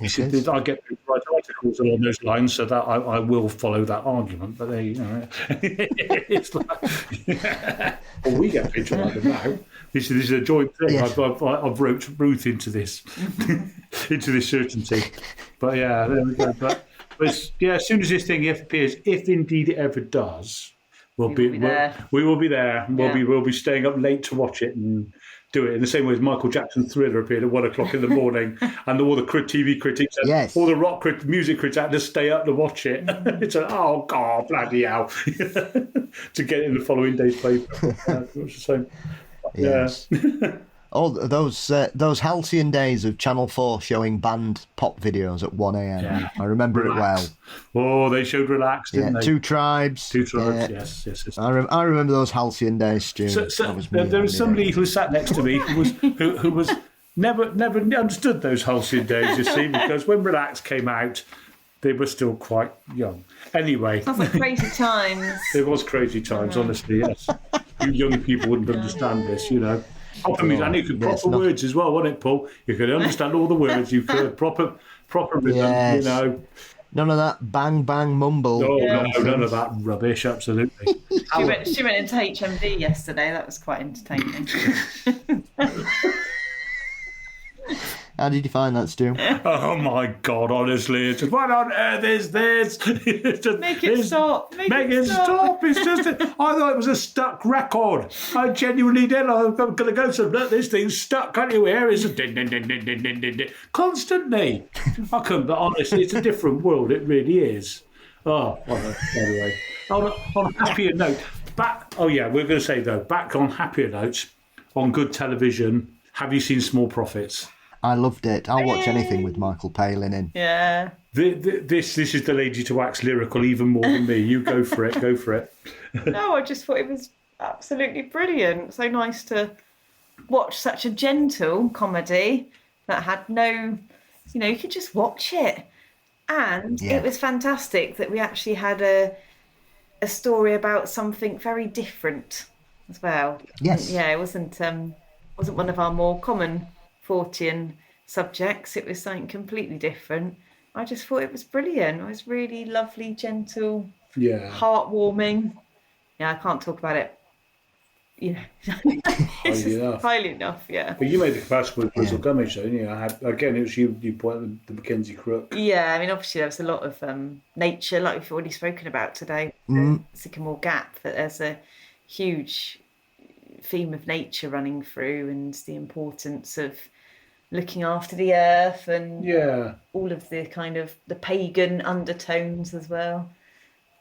I get write articles along those lines, so that I will follow that argument. But it's like, well, we get paid to write them now. This is a joint thing. Yes. I've wrote Ruth into this certainty. But there we go. But as soon as this thing appears, if indeed it ever does, we will be there. We'll be staying up late to watch it and do it in the same way as Michael Jackson's Thriller appeared at 1 o'clock in the morning, and all the TV critics and all the music critics had to stay up to watch it. It's oh God, bloody hell, to get it in the following day's paper. It's the same. Yes. Oh, those halcyon days of Channel 4 showing banned pop videos at 1 a.m. Yeah. I remember Relax. It well. Oh, they showed Relax, didn't they? Two Tribes. Yes. I remember those halcyon days, Stu. There was somebody who sat next to me who was never understood those halcyon days, you see, because when Relax came out, they were still quite young. Anyway. Sounds like crazy times. It was crazy times, honestly, yes. You young people wouldn't understand this, And you could proper words as well, wasn't it, Paul? You could understand all the words. You could proper rhythm, None of that bang bang mumble. No, none of that rubbish. Absolutely. She went into HMV yesterday. That was quite entertaining. How did you find that, Stu? Oh my God! Honestly, it's just, what on earth is this? Make it stop! Make it stop! It's just. I thought it was a stuck record. I genuinely did. I'm going to go to look. This thing's stuck. Can't you hear? It's a din din din din din din din constantly. I couldn't. But honestly, it's a different world. It really is. Oh, well, anyway. On a happier note, we're going to say though, back on happier notes, on good television. Have you seen Small Profits? I loved it. I'll watch anything with Michael Palin in. Yeah. This is the lady to wax lyrical even more than me. You go for it. Go for it. No, I just thought it was absolutely brilliant. So nice to watch such a gentle comedy that had no, you could just watch it. And it was fantastic that we actually had a story about something very different as well. Yes. Yeah, it wasn't one of our more common Fortean subjects. It was something completely different. I just thought it was brilliant. It was really lovely, gentle, heartwarming. Yeah, I can't talk about it. Highly enough. Yeah. But you made the comparison with Grizzle Gummidge, though, didn't you? Again, it was you pointed the Mackenzie Crook. Yeah, I mean, obviously there was a lot of nature, like we've already spoken about today. Sycamore Gap. That there's a huge theme of nature running through, and the importance of looking after the earth, and all of the kind of the pagan undertones as well.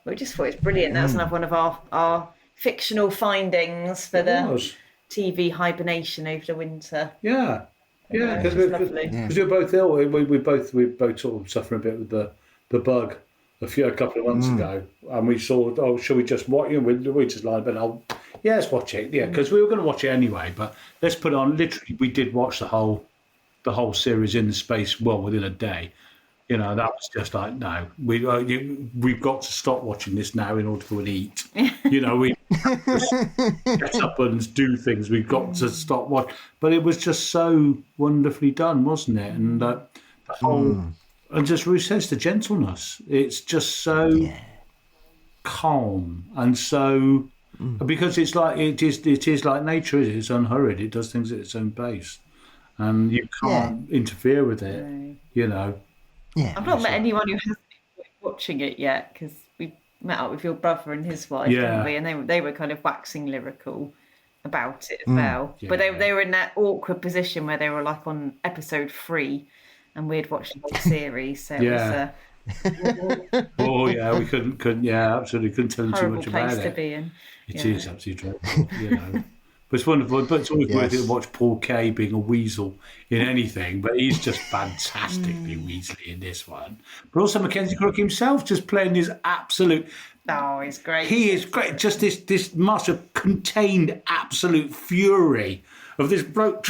We just thought it's brilliant. That's another one of our fictional findings for the TV hibernation over the winter. Because we were both ill. We both sort of suffering a bit with the bug a couple of months ago, and we saw, shall we just watch? We just lied, but let's watch it. Yeah, because we were going to watch it anyway. But let's put on. Literally, we did watch the whole series in the space within a day. You know, that was just like, no, we've got to stop watching this now in order to go and eat. You know, we get up and do things. We've got to stop watching. But it was just so wonderfully done, wasn't it? And the whole, and just Ruth says the gentleness. It's just so calm and so, because it's like, it is like nature, it's unhurried. It does things at its own pace. And you can't interfere with it, you know. Yeah. I've not met anyone who hasn't been watching it yet, because we met up with your brother and his wife, didn't we? And they were kind of waxing lyrical about it as well. Yeah. But they were in that awkward position where they were like on episode 3 and we'd watched the whole series. So it was we couldn't absolutely couldn't tell them too much about it. Place to be in. It is absolutely dreadful, you know. But it's wonderful. But it's always worth it to watch Paul Kay being a weasel in anything. But he's just fantastically weaselly in this one. But also Mackenzie Crook himself just playing his absolute. Oh, he's great. He is great. Just this much of contained absolute fury of this bloke.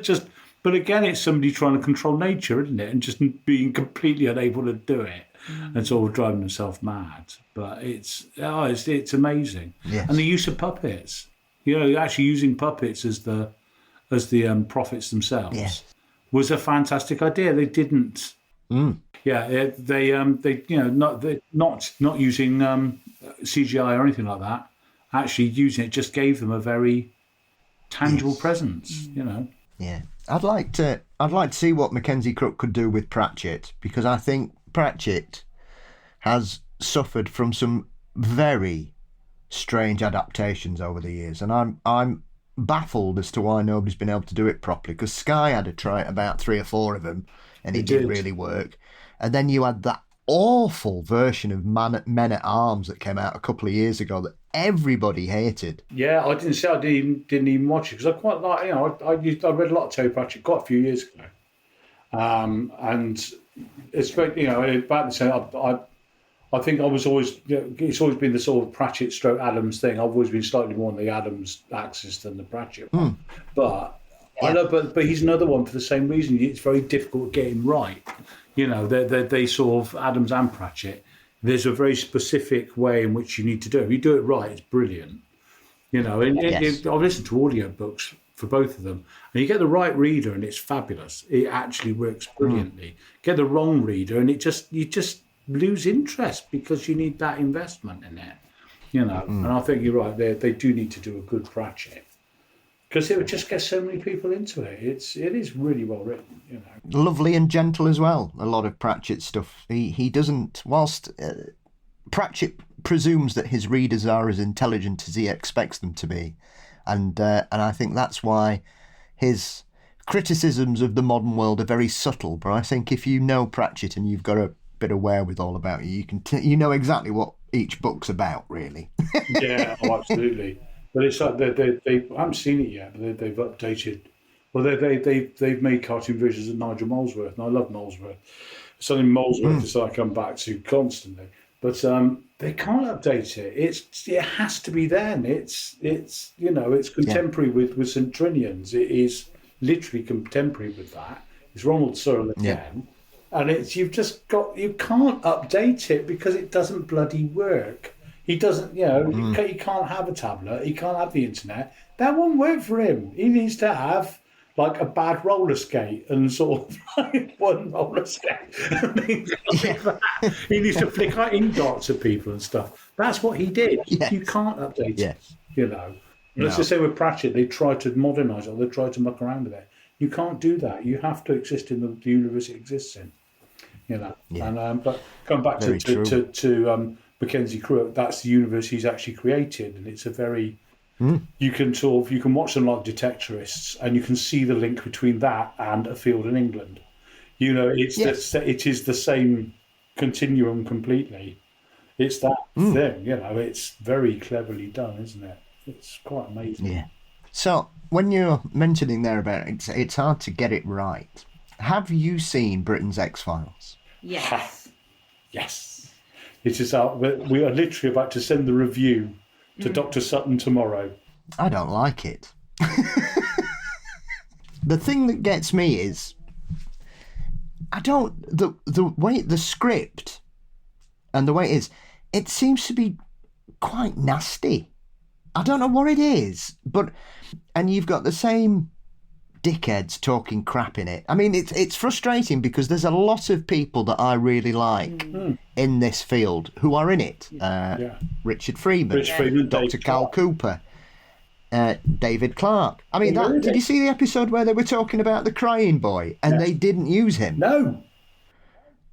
Just. But again, it's somebody trying to control nature, isn't it? And just being completely unable to do it. And sort of driving himself mad. But it's amazing. Yes. And the use of puppets. You know, actually using puppets as the prophets themselves was a fantastic idea. They didn't. They you know not using CGI or anything like that. Actually using it just gave them a very tangible presence. You know. Yeah, I'd like to see what Mackenzie Crook could do with Pratchett, because I think Pratchett has suffered from some very strange adaptations over the years, and I'm baffled as to why nobody's been able to do it properly, because Sky had a try at about 3 or 4 of them and it didn't really work. And then you had that awful version of Men at Arms that came out a couple of years ago that everybody hated. Yeah, I didn't even watch it, because I quite like, you know, I read a lot of Terry Pratchett quite a few years ago, and it's great, you know, about the same. I think I was always, you know, it's always been the sort of Pratchett stroke Adams thing. I've always been slightly more on the Adams axis than the Pratchett one. But I know, but he's another one for the same reason. It's very difficult to get him right. You know, they sort of, Adams and Pratchett, there's a very specific way in which you need to do it. If you do it right, it's brilliant. You know, and I've listened to audiobooks for both of them, and you get the right reader and it's fabulous. It actually works brilliantly. Get the wrong reader and you just lose interest, because you need that investment in it, you know. And I think you're right, they do need to do a good Pratchett, because it would just get so many people into it. It is really well written, you know. Lovely and gentle as well. A lot of Pratchett stuff. He doesn't, whilst Pratchett presumes that his readers are as intelligent as he expects them to be, and I think that's why his criticisms of the modern world are very subtle. But I think if you know Pratchett and you've got a bit of wherewithal about you, you can you know exactly what each book's about, really. Yeah, absolutely. But it's like they I haven't seen it yet, but they've updated. Well, they've made cartoon versions of Nigel Molesworth, and I love Molesworth. Something Molesworth is I come back to constantly, but they can't update it. It has to be then. It's you know, it's contemporary with St. Trinian's. It is literally contemporary with that. It's Ronald Searle again. And you can't update it because it doesn't bloody work. He doesn't, you know, he can't have a tablet, he can't have the internet. That won't work for him. He needs to have like a bad roller skate and sort of like one roller skate. He needs to flick out ink dots at people and stuff. That's what he did. Yes. You can't update it, you know. And it's the same with Pratchett. They tried to modernise it, or they tried to muck around with it. You can't do that. You have to exist in the universe it exists in. You know, and but come back to Mackenzie Crook. That's the universe he's actually created, and it's a very you can watch them like Detectorists, and you can see the link between that and A Field in England. You know, it is the same continuum completely. It's that thing. You know, it's very cleverly done, isn't it? It's quite amazing. Yeah. So when you're mentioning there about it's hard to get it right. Have you seen Britain's X-Files? Yes. Yes. It is out. We are literally about to send the review to Dr. Sutton tomorrow. I don't like it. The thing that gets me is the way the script and the way it is, it seems to be quite nasty. I don't know what it is, and you've got the same dickheads talking crap in it. I mean, it's frustrating because there's a lot of people that I really like in this field who are in it. Richard Freeman, Dr. Cal Cooper, David Clarke. I mean, did you see the episode where they were talking about the crying boy and they didn't use him? No.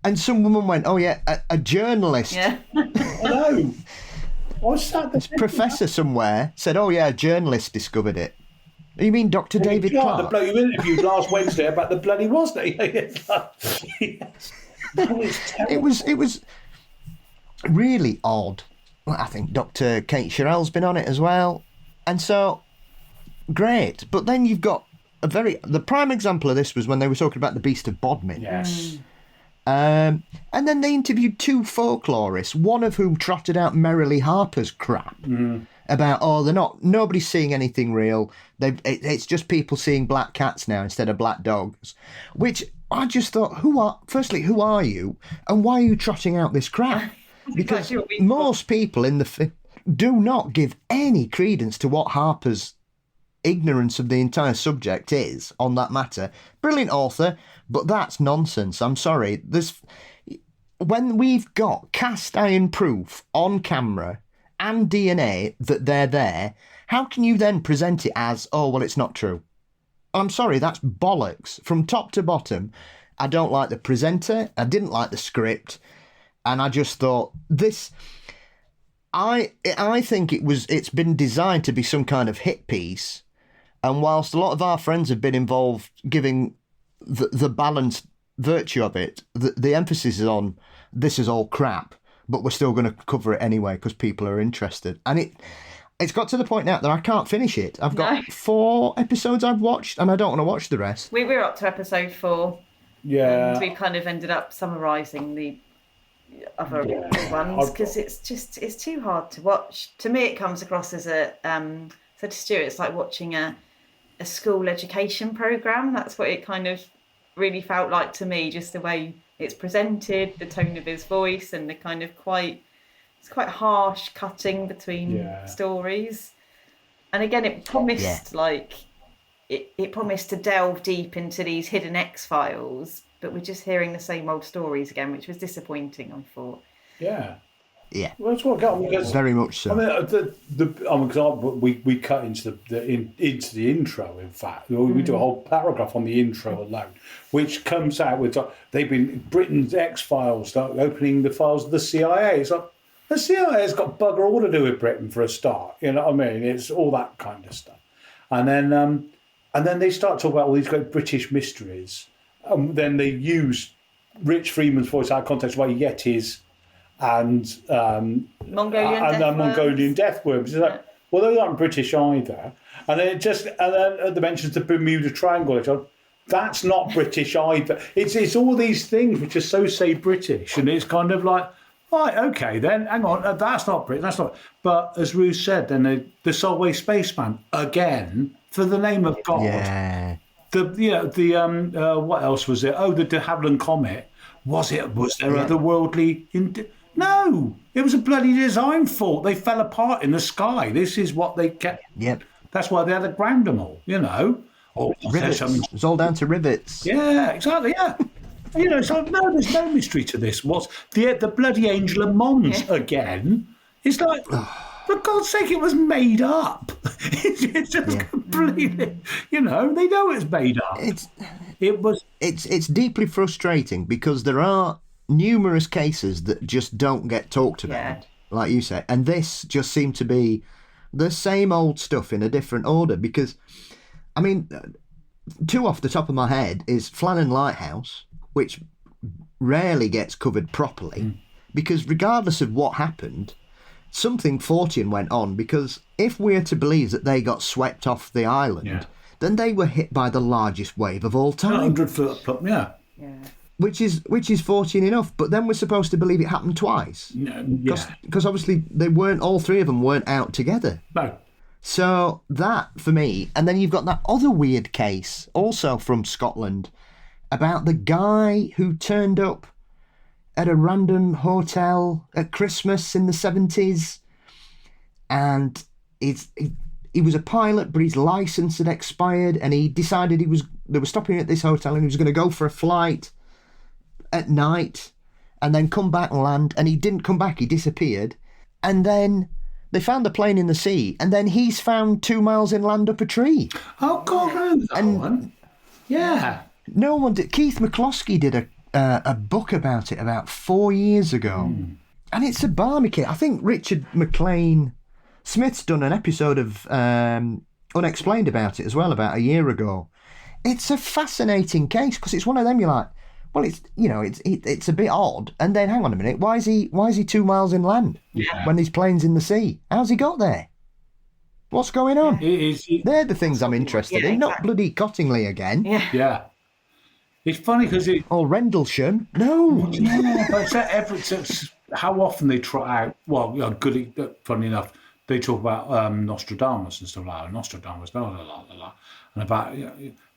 And some woman went, "Oh yeah, a journalist." Yeah. No. What's that? This professor somewhere said, "Oh yeah, a journalist discovered it." You mean Dr. David Clarke? The bloke you interviewed last Wednesday about the bloody wasn't he? It was really odd. Well, I think Dr. Kate Sherrill's been on it as well, and so great. But then you've got the prime example of this was when they were talking about the Beast of Bodmin. Yes. And then they interviewed two folklorists, one of whom trotted out Merrily Harper's crap about, nobody's seeing anything real. It's just people seeing black cats now instead of black dogs. Which I just thought, who are you? And why are you trotting out this crap? Because most people in the do not give any credence to what Harper's ignorance of the entire subject is on that matter. Brilliant author, but that's nonsense. I'm sorry. When we've got cast iron proof on camera and DNA that they're there, how can you then present it as, oh, well, it's not true? I'm sorry, that's bollocks. From top to bottom, I don't like the presenter, I didn't like the script, and I just thought this... I think it's been designed to be some kind of hit piece, and whilst a lot of our friends have been involved giving the balanced virtue of it, the emphasis is on this is all crap, but we're still going to cover it anyway because people are interested. And it's got to the point now that I can't finish it. I've got 4 episodes I've watched, and I don't want to watch the rest. We're up to episode 4. Yeah. And we kind of ended up summarising the other ones because it's too hard to watch. To me, it comes across as said to Stu, it's like watching a school education programme. That's what it kind of really felt like to me, just the way it's presented, the tone of his voice, and the kind of quite harsh cutting between stories. And again, it promised it promised to delve deep into these hidden X-Files, but we're just hearing the same old stories again, which was disappointing, I thought. Yeah. Yeah, well, that's what got me. Very much so. I mean, we cut into the intro. In fact, we do a whole paragraph on the intro alone, which comes out with they've been Britain's X-Files opening the files of the CIA. It's like the CIA's got bugger all to do with Britain for a start. You know what I mean? It's all that kind of stuff, and then they start talking about all these great British mysteries. Then they use Rich Freeman's voice out of context by Yetis. And Mongolian death worms. It's like, well, those aren't British either. And then they mentions the Bermuda Triangle. That's not British either. It's all these things which are so say British, and it's kind of like, right, okay, then hang on, that's not British. That's not. But as Ruth said, then the Solway Spaceman again, for the name of God. Yeah. What else was there? Oh, the de Havilland Comet. Was there otherworldly? No, it was a bloody design fault. They fell apart in the sky. This is what they kept. Yep. That's why they had to ground them all, you know. Or rivets. It's all down to rivets. Yeah, exactly, yeah. You know, so no, there's no mystery to this. What's the bloody Angel of Mons again? It's like, for God's sake, it was made up. It's just completely, you know, they know it's made up. It's deeply frustrating because there are numerous cases that just don't get talked about, like you said, and this just seemed to be the same old stuff in a different order. Because, I mean, 2 off the top of my head is Flannan Lighthouse, which rarely gets covered properly, because regardless of what happened, something Fortean went on. Because if we're to believe that they got swept off the island, then they were hit by the largest wave of all time. 100 foot, yeah. Which is Fortean enough, but then we're supposed to believe it happened twice. Because obviously all 3 of them weren't out together. No. So that, for me, and then you've got that other weird case, also from Scotland, about the guy who turned up at a random hotel at Christmas in the 70s, and he was a pilot, but his license had expired, and he decided they were stopping at this hotel, and he was going to go for a flight at night and then come back and land, and he didn't come back, he disappeared, and then they found the plane in the sea, and then he's found 2 miles inland up a tree. Oh, God, I know that one. Yeah. No one did. Keith McCloskey did a book about it about 4 years ago, and it's a balmy case. I think Richard McLean Smith's done an episode of Unexplained about it as well, about a year ago. It's a fascinating case because it's one of them you're like, well, it's a bit odd. And then hang on a minute, why is he 2 miles inland when his plane's in the sea? How's he got there? What's going on? They're the things I'm interested in, not bloody Cottingley again. Yeah. It's funny because or Rendlesham. No. Yeah, but it's how often they try out. Well, funny enough, they talk about Nostradamus and stuff like that. Nostradamus, and about.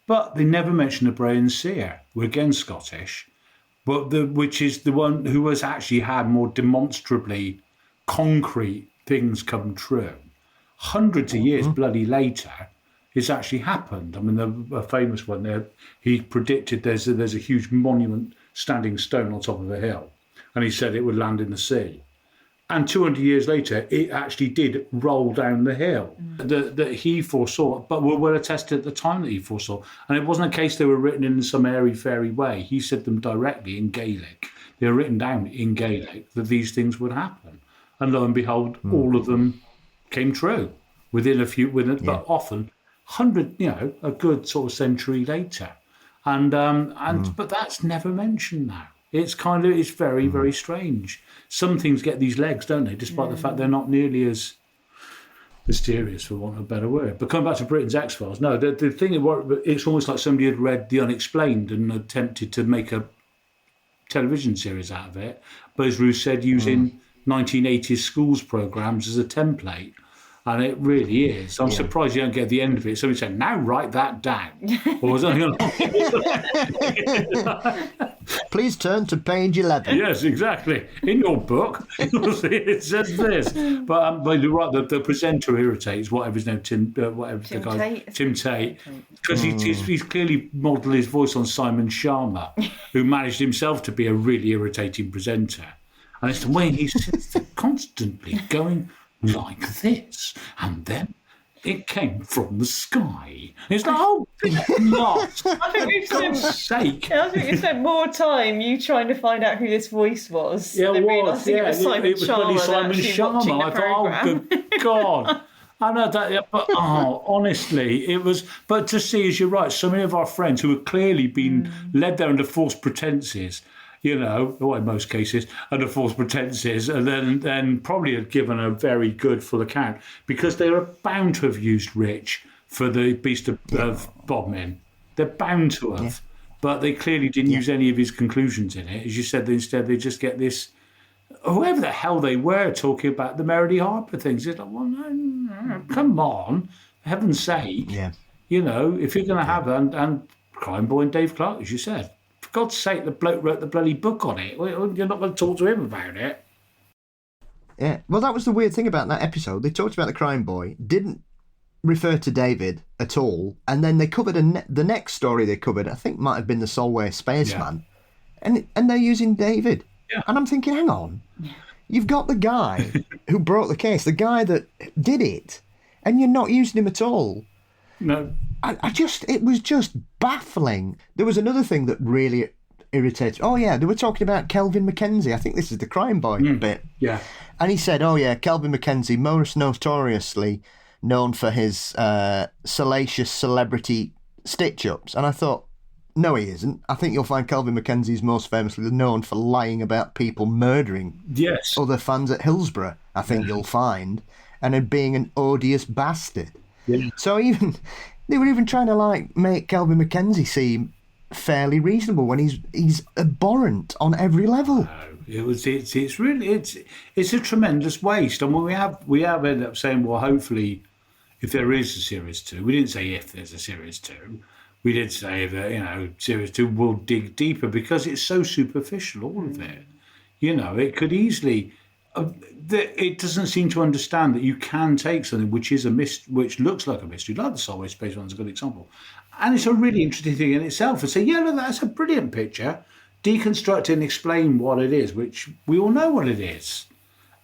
But they never mention the Bray and Seer. We're again Scottish, but which is the one who has actually had more demonstrably concrete things come true. Hundreds of years bloody later, it's actually happened. I mean, a famous one there, he predicted there's a huge monument standing stone on top of a hill, and he said it would land in the sea. And 200 years later, it actually did roll down the hill that he foresaw, but were well attested at the time that he foresaw. And it wasn't a case they were written in some airy-fairy way. He said them directly in Gaelic. They were written down in Gaelic that these things would happen. And lo and behold, all of them came true but often 100, a good sort of century later. But that's never mentioned now. It's very, very strange. Some things get these legs, don't they? Despite the fact they're not nearly as mysterious, for want of a better word. But coming back to Britain's X-Files, no, the thing, it's almost like somebody had read The Unexplained and attempted to make a television series out of it. But as Ruth said, using 1980s schools programmes as a template. And it really is. I'm surprised you don't get the end of it. Somebody said, now write that down. Or something. Please turn to page 11. Yes, exactly. In your book, it says this. But you're right, the presenter irritates, whatever his name, Tim Tate. Because he's clearly modelled his voice on Simon Sharma, who managed himself to be a really irritating presenter. And it's the way he sits there constantly going like this, and then it came from the sky. It's like, oh, not. I think we've spent more time you trying to find out who this voice was. Yeah, than it was. realising it was Simon Sharma. I thought, oh, good God. I know that, but honestly, it was. But to see, as you're right, so many of our friends who have clearly been led there under false pretences, or in most cases, under false pretences, and then probably had given a very good full account because they are bound to have used Rich for the Beast of Bodmin. They're bound to have, but they clearly didn't use any of his conclusions in it. As you said, instead they just get this, whoever the hell they were, talking about the Merrily Harper things. It's like, well, no, come on, for heaven's sake. Yeah. If you're going to have and Crime Boy and Dave Clark, as you said. For God's sake, the bloke wrote the bloody book on it. You're not going to talk to him about it. Yeah, well, that was the weird thing about that episode. They talked about the Crime Boy, didn't refer to David at all, and then they covered the next story they covered, I think might have been the Solway Spaceman, and they're using David. Yeah. And I'm thinking, hang on, you've got the guy who brought the case, the guy that did it, and you're not using him at all. No. It was just baffling. There was another thing that really irritated. Oh, yeah, they were talking about Kelvin Mackenzie. I think this is the Crime Boy bit. Yeah. And he said, oh, yeah, Kelvin Mackenzie, most notoriously known for his salacious celebrity stitch-ups. And I thought, no, he isn't. I think you'll find Kelvin Mackenzie's most famously known for lying about people murdering other fans at Hillsborough, I think you'll find, and being an odious bastard. Yeah. So they were even trying to make Kelvin Mackenzie seem fairly reasonable when he's abhorrent on every level. It's really a tremendous waste. And we have ended up saying, well, hopefully, if there is a series 2, we didn't say if there's a series 2, we did say that, Series 2 will dig deeper because it's so superficial, all of it. It could easily... it doesn't seem to understand that you can take something which is which looks like a mystery, like the Solway Space one's a good example, and it's a really interesting thing in itself, and say, look, that's a brilliant picture, deconstruct it and explain what it is, which we all know what it is,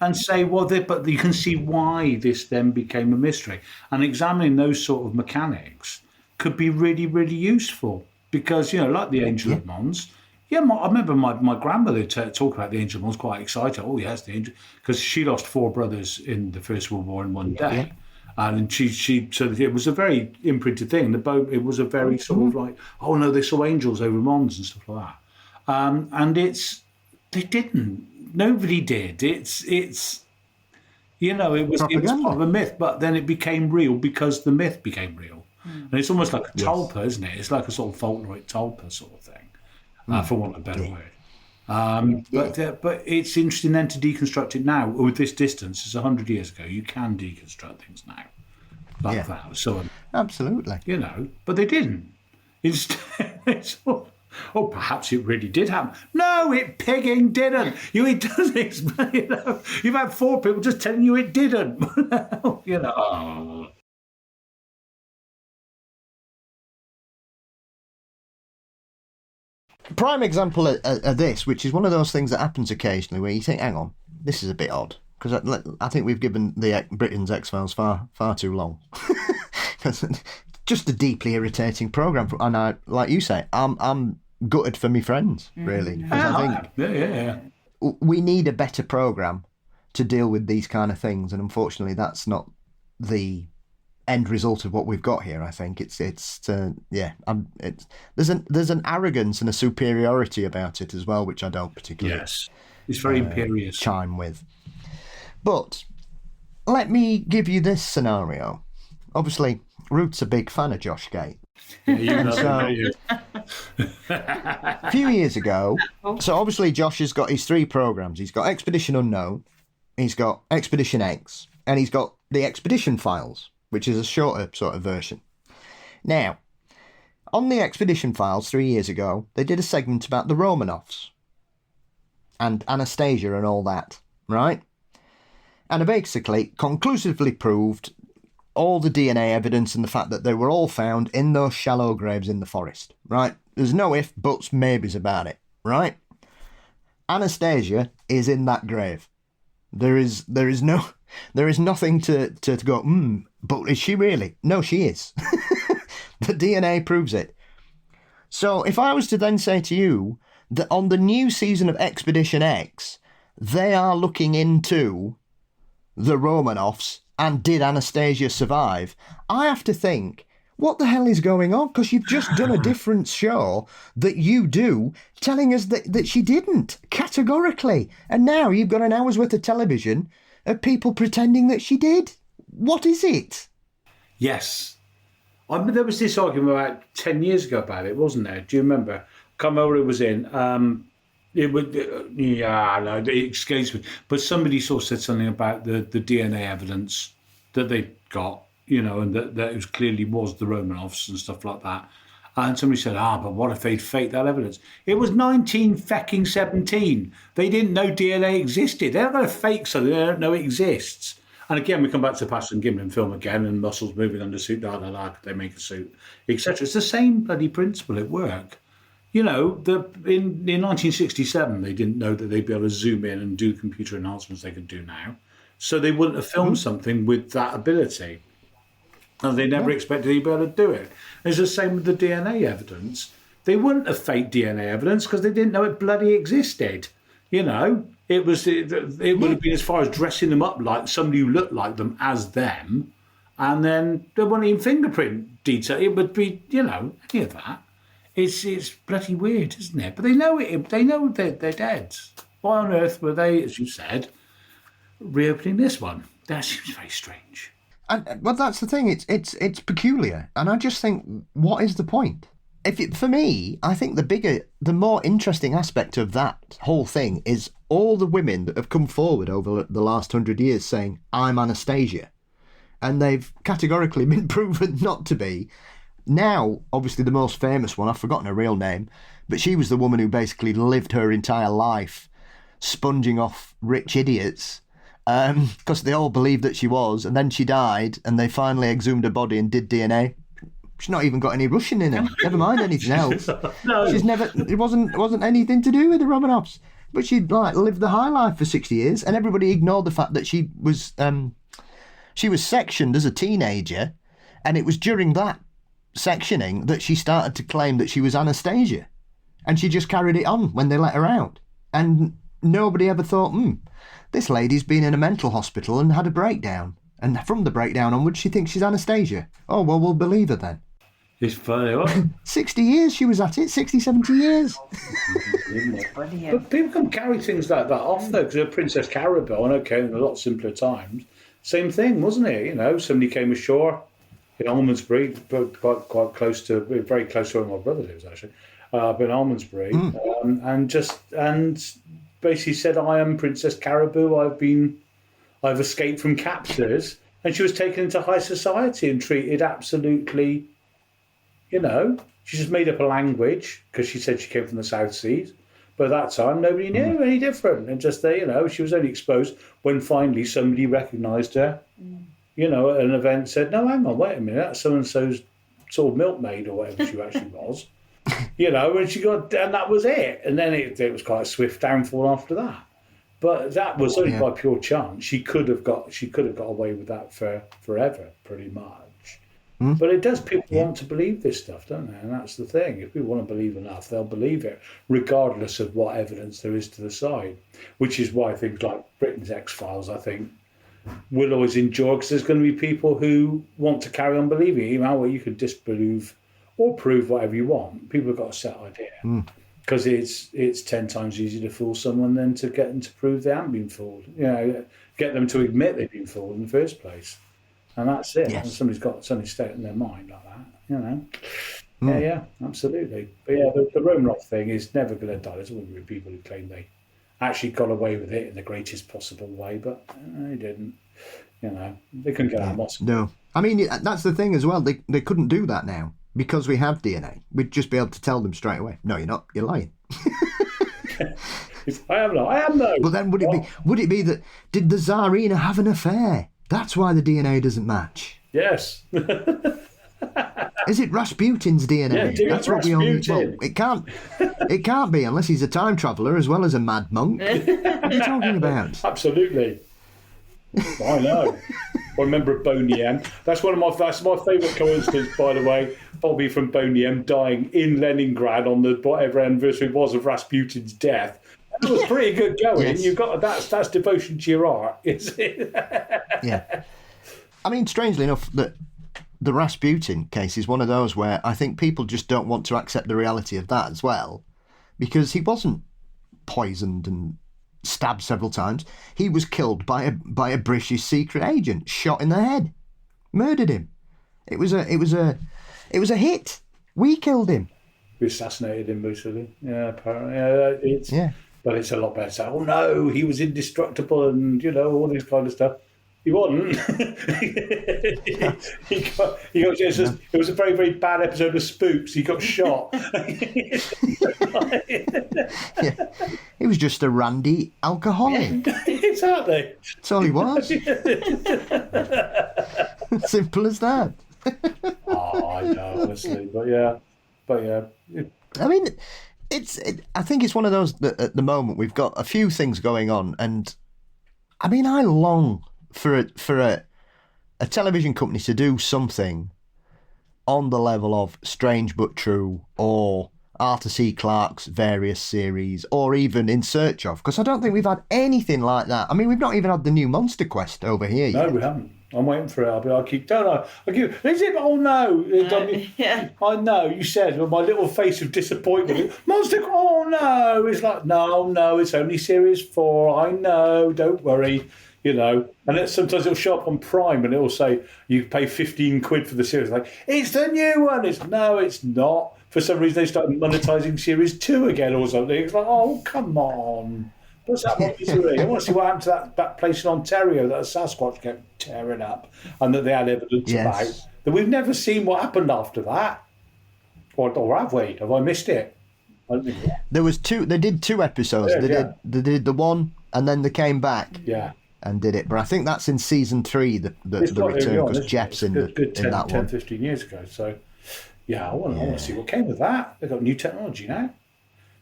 and say, but you can see why this then became a mystery, and examining those sort of mechanics could be really, really useful, because, like the Angel of Mons. Yeah, I remember my grandmother talk about the Angel of Mons quite excited. Oh, yes, the Angel, because she lost 4 brothers in the First World War in one day. And so it was a very imprinted thing. It was a very sort of like, oh no, they saw angels over Mons and stuff like that. And they didn't. Nobody did. It was part of a myth, but then it became real because the myth became real. And it's almost like a tulpa, isn't it? It's like a sort of folkloric tulpa sort of thing. For want of a better word. But it's interesting then to deconstruct it now. With this distance, it's 100 years ago. You can deconstruct things now like that. So absolutely. But they didn't. Or perhaps it really did happen. No, it pigging didn't. It doesn't explain. You've had 4 people just telling you it didn't. Prime example of this, which is one of those things that happens occasionally where you think, hang on, this is a bit odd, because I think we've given the Britain's X-Files far too long. Just a deeply irritating programme, and like you say, I'm gutted for me friends, really. Because I think we need a better programme to deal with these kind of things, and unfortunately that's not the end result of what we've got here. I think there's an arrogance and a superiority about it as well, which I don't particularly it's very imperious chime with. But let me give you this scenario. Obviously Ruth's a big fan of Josh Gate. A few years ago, so obviously Josh has got his 3 programs. He's got Expedition Unknown, he's got Expedition X, and he's got the Expedition Files, which is a shorter sort of version. Now, on the Expedition Files 3 years ago, they did a segment about the Romanovs and Anastasia and all that, right? And it basically conclusively proved all the DNA evidence and the fact that they were all found in those shallow graves in the forest, right? There's no ifs, buts, maybes about it, right? Anastasia is in that grave. There is nothing to go, but is she really? No, she is. The DNA proves it. So if I was to then say to you that on the new season of Expedition X, they are looking into the Romanovs and did Anastasia survive, I have to think, what the hell is going on? Because you've just done a different show that you do telling us that she didn't, categorically. And now you've got an hour's worth of television of people pretending that she did. What is it? Yes. There was this argument about 10 years ago about it, wasn't there? Do you remember? I can't remember what it was in. It would, no, it escapes me. But somebody sort of said something about the DNA evidence that they got, and that it clearly was the Romanovs and stuff like that. And somebody said, but what if they'd faked that evidence? It was 1917. They didn't know DNA existed. They're not going to fake something they don't know exists. And again, we come back to the Patterson Gimlin film again, and muscles moving under suit, they make a suit, etc. It's the same bloody principle at work. In 1967, they didn't know that they'd be able to zoom in and do computer enhancements they can do now. So they wouldn't have filmed something with that ability. And they never expected they'd be able to do it. It's the same with the DNA evidence. They wouldn't have faked DNA evidence because they didn't know it bloody existed. It would have been as far as dressing them up like somebody who looked like them as them, and then there wasn't even fingerprint detail. It would be, any of that. It's bloody weird, isn't it? But they know it. They know they're dead. Why on earth were they, as you said, reopening this one? That seems very strange. Well, that's the thing. It's peculiar, and I just think, what is the point? For me, I think the more interesting aspect of that whole thing is all the women that have come forward over the last 100 years saying, I'm Anastasia, and they've categorically been proven not to be. now, obviously the most famous one, I've forgotten her real name, but she was the woman who basically lived her entire life sponging off rich idiots because they all believed that she was, and then she died and they finally exhumed her body and did DNA. She's not even got any Russian in her. Never mind anything else. No. She's never. It wasn't anything to do with the Romanovs. But she'd lived the high life for 60 years, and everybody ignored the fact that she was sectioned as a teenager, and it was during that sectioning that she started to claim that she was Anastasia, and she just carried it on when they let her out, and nobody ever thought, this lady's been in a mental hospital and had a breakdown, and from the breakdown onwards she thinks she's Anastasia. Oh, well, we'll believe her then. It's funny, what? 60 years she was at it, 60, 70 years. But people can carry things like that off, though, because Princess Carabelle, I know, came in a lot simpler times. Same thing, wasn't it? You know, somebody came ashore in Almondsbury, quite close to, very close to where my brother lives, actually, up in Almondsbury, and basically said, I am Princess Caraboo, I've escaped from captors, and she was taken into high society and treated absolutely, you know, she just made up a language because she said she came from the South Seas. But at that time, nobody knew any different. And just, you know, she was only exposed when finally somebody recognised her, you know, at an event, said, no, hang on, wait a minute, that's so-and-so's sort of milkmaid or whatever she actually was. You know, and and that was it. And then it was quite a swift downfall after that. But that was only by pure chance. She could have got away with that for forever, pretty much. But it does. People want to believe this stuff, don't they? And that's the thing. If people want to believe enough, they'll believe it, regardless of what evidence there is to the side. Which is why things like Britain's X-Files, I think, will always endure, because there's going to be people who want to carry on believing it. You know, well, you can disprove or prove whatever you want. People have got a set idea. Because it's 10 times easier to fool someone than to get them to prove they haven't been fooled. You know, get them to admit they've been fooled in the first place. And that's it. Yes. And somebody's got something state in their mind like that, you know. Yeah, absolutely. But yeah, the Romanov thing is never going to die. There's always going to be people who claim they actually got away with it in the greatest possible way, but they didn't. You know, they couldn't get out of Moscow. No. I mean, that's the thing as well. They couldn't do that now because we have DNA. We'd just be able to tell them straight away, no, you're not. You're lying. I am not. But then would it be that, did the Tsarina have an affair? That's why the DNA doesn't match. Yes. Is it Rasputin's DNA? Yeah, that's what we only. Well, it can't be unless he's a time traveller as well as a mad monk. What are you talking about? Absolutely. I know. I remember Boney M. That's my favourite coincidence, by the way. Bobby from Boney M dying in Leningrad on the whatever anniversary it was of Rasputin's death. That was pretty good going. Yes. You've got that's devotion to your art, is it? Yeah. I mean, strangely enough, the Rasputin case is one of those where I think people just don't want to accept the reality of that as well, because he wasn't poisoned and stabbed several times. He was killed by a British secret agent, shot in the head, murdered him. It was a hit. We killed him. We assassinated him, basically. Yeah, apparently. But it's a lot better to say, oh no, he was indestructible and, you know, all this kind of stuff. He wasn't. It was a very, very bad episode of Spooks. He got shot. He was just a randy alcoholic. Exactly. That's all he was. Simple as that. I know, honestly. But yeah. I mean, I think it's one of those that at the moment we've got a few things going on, and I mean, I long for a television company to do something on the level of Strange But True or Arthur C. Clarke's various series, or even In Search Of, because I don't think we've had anything like that. I mean, we've not even had the new Monster Quest over here yet. No, we haven't. I'm waiting for it. I keep, is it? Oh no! Yeah. I know. You said with my little face of disappointment. Monster. Oh no! It's like no. It's only series 4. I know. Don't worry. You know. And sometimes it'll show up on Prime and it'll say you pay 15 quid for the series. Like it's the new one. It's not. For some reason they started monetizing series 2 again or something. It's like, oh come on. What's that misery? I want to see what happened to that place in Ontario that a Sasquatch kept tearing up and that they had evidence about We've never seen what happened after that. Or have we? Have I missed it? I don't think. There was two. They did 2 episodes. They did the one, and then they came back. Yeah. And did it, but I think that's in season 3. The return, because Jeff's in good 10, that 10, one. 15 years ago. So, yeah, I want to see what came with that. They've got new technology now.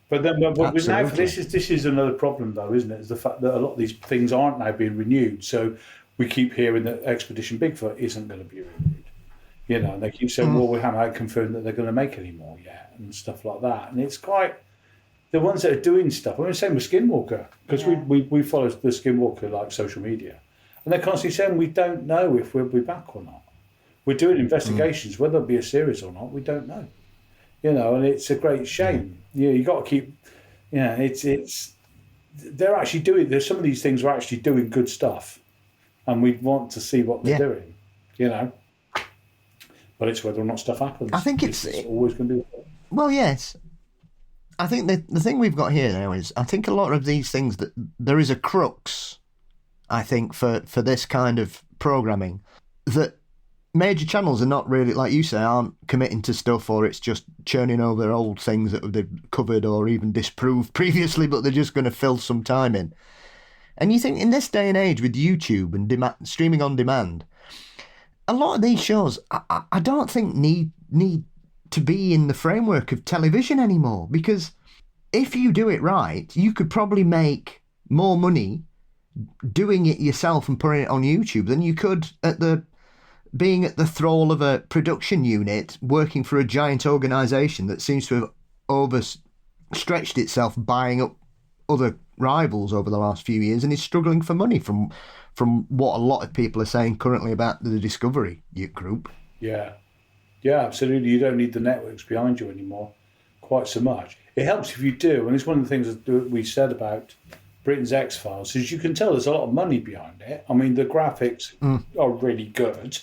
But then, this is another problem, though, isn't it? Is the fact that a lot of these things aren't now being renewed. So we keep hearing that Expedition Bigfoot isn't going to be renewed. And they keep saying, well, we haven't confirmed that they're going to make any more yet, and stuff like that. And it's quite. The ones that are doing stuff, same with Skinwalker, because we follow the Skinwalker like social media, and they're constantly saying we don't know if we'll be back or not. We're doing investigations, whether there'll be a series or not, we don't know. And it's a great shame. You got to keep. It's they're actually doing. There's some of these things are actually doing good stuff, and we want to see what they're doing. But it's whether or not stuff happens. I think it's always going to be. Well, yes. I think the thing we've got here now is, I think a lot of these things, that there is a crux, I think, for this kind of programming, that major channels are not really, like you say, aren't committing to stuff, or it's just churning over old things that they've covered or even disproved previously, but they're just going to fill some time in. And you think in this day and age with YouTube and streaming on demand, a lot of these shows, I don't think need to be in the framework of television anymore, because if you do it right, you could probably make more money doing it yourself and putting it on YouTube than you could being at the thrall of a production unit working for a giant organisation that seems to have overstretched itself, buying up other rivals over the last few years, and is struggling for money from what a lot of people are saying currently about the Discovery group. Yeah, absolutely. You don't need the networks behind you anymore quite so much. It helps if you do, and it's one of the things that we said about Britain's X-Files, is you can tell there's a lot of money behind it. The graphics are really good.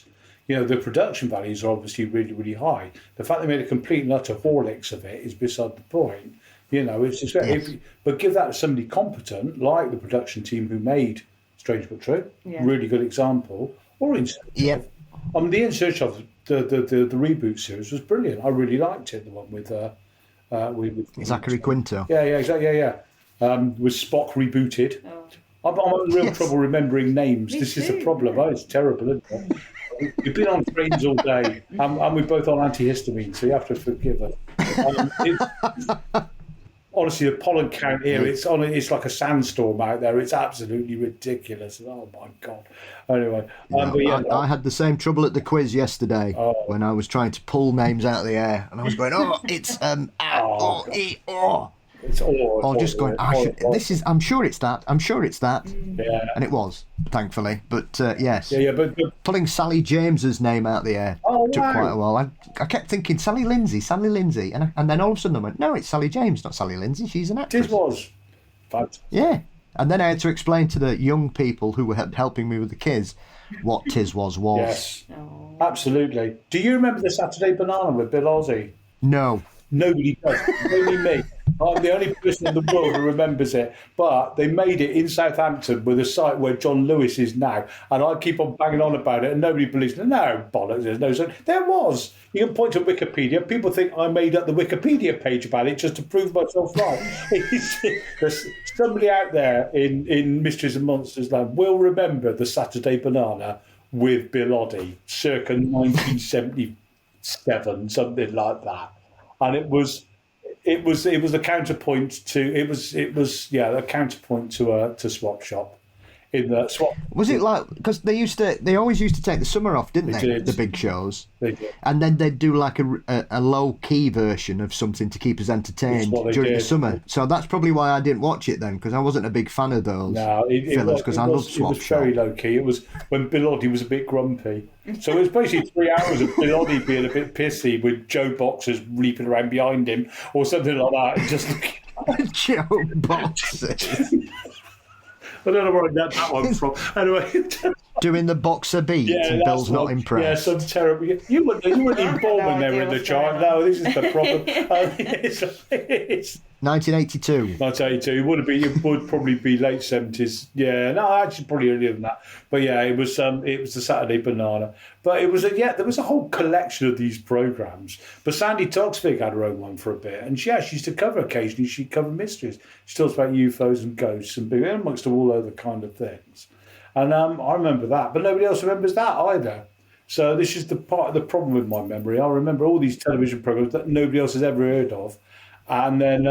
The production values are obviously really, really high. The fact they made a complete and utter Horlicks of it is beside the point. It's just, but give that to somebody competent, like the production team who made Strange But True, really good example, or In Search of. The In Search of the reboot series was brilliant. I really liked it. The one with Zachary Quinto. Yeah, exactly. Yeah. With Spock rebooted. Oh. I'm having real trouble remembering names. This is the problem. It's terrible, isn't it? We've been on trains all day, and we're both on antihistamine, so you have to forgive us. Honestly, the pollen count here, it's like a sandstorm out there. It's absolutely ridiculous. Oh, my God. Anyway. I had the same trouble at the quiz yesterday when I was trying to pull names out of the air. And I was going, it's It's all. Or just going, I'm sure it's that. I'm sure it's that. Yeah. And it was, thankfully. But yes. Yeah, but pulling Sally James's name out of the air took quite a while. I kept thinking Sally Lindsay. And then all of a sudden I went, no, it's Sally James, not Sally Lindsay. She's an actress. This was. Yeah. And then I had to explain to the young people who were helping me with the kids what Tiz was. Yes. Absolutely. Do you remember the Saturday Banana with Bill Ozzie? No. Nobody does. Only me. I'm the only person in the world who remembers it. But they made it in Southampton with a site where John Lewis is now. And I keep on banging on about it and nobody believes me. No, bollocks, there's no such. There was. You can point to Wikipedia. People think I made up the Wikipedia page about it just to prove myself right. There's somebody out there in Mysteries and Monsters Land will remember the Saturday Banana with Bill Oddie, circa 1977, something like that. And it was a counterpoint to a counterpoint to Swap Shop. In the Swap, was it like, because they always used to take the summer off, didn't they? The big shows. They did. And then they'd do like a low key version of something to keep us entertained during the summer. So that's probably why I didn't watch it then, because I wasn't a big fan of those fillers, because I loved Swap Shop. It was very low key. It was when Bill Oddie was a bit grumpy. So it was basically 3 hours of Bill Oddie being a bit pissy with Joe Boxers leaping around behind him or something like that. And just Joe Boxers. I don't know where I got that one from. Anyway, doing the boxer beat, and Bill's not impressed. Yeah, some terrible. You weren't even born when they were in the chart. No, this is the problem. 1982. 1982. It would probably be late 70s. Yeah, no, actually probably earlier than that. But yeah, it was the Saturday Banana. But it was there was a whole collection of these programmes. But Sandy Toksvig had her own one for a bit, and she used to cover occasionally. She'd cover mysteries. She talks about UFOs and ghosts and big, amongst all other kind of things. And I remember that, but nobody else remembers that either. So this is the part of the problem with my memory. I remember all these television programmes that nobody else has ever heard of. And then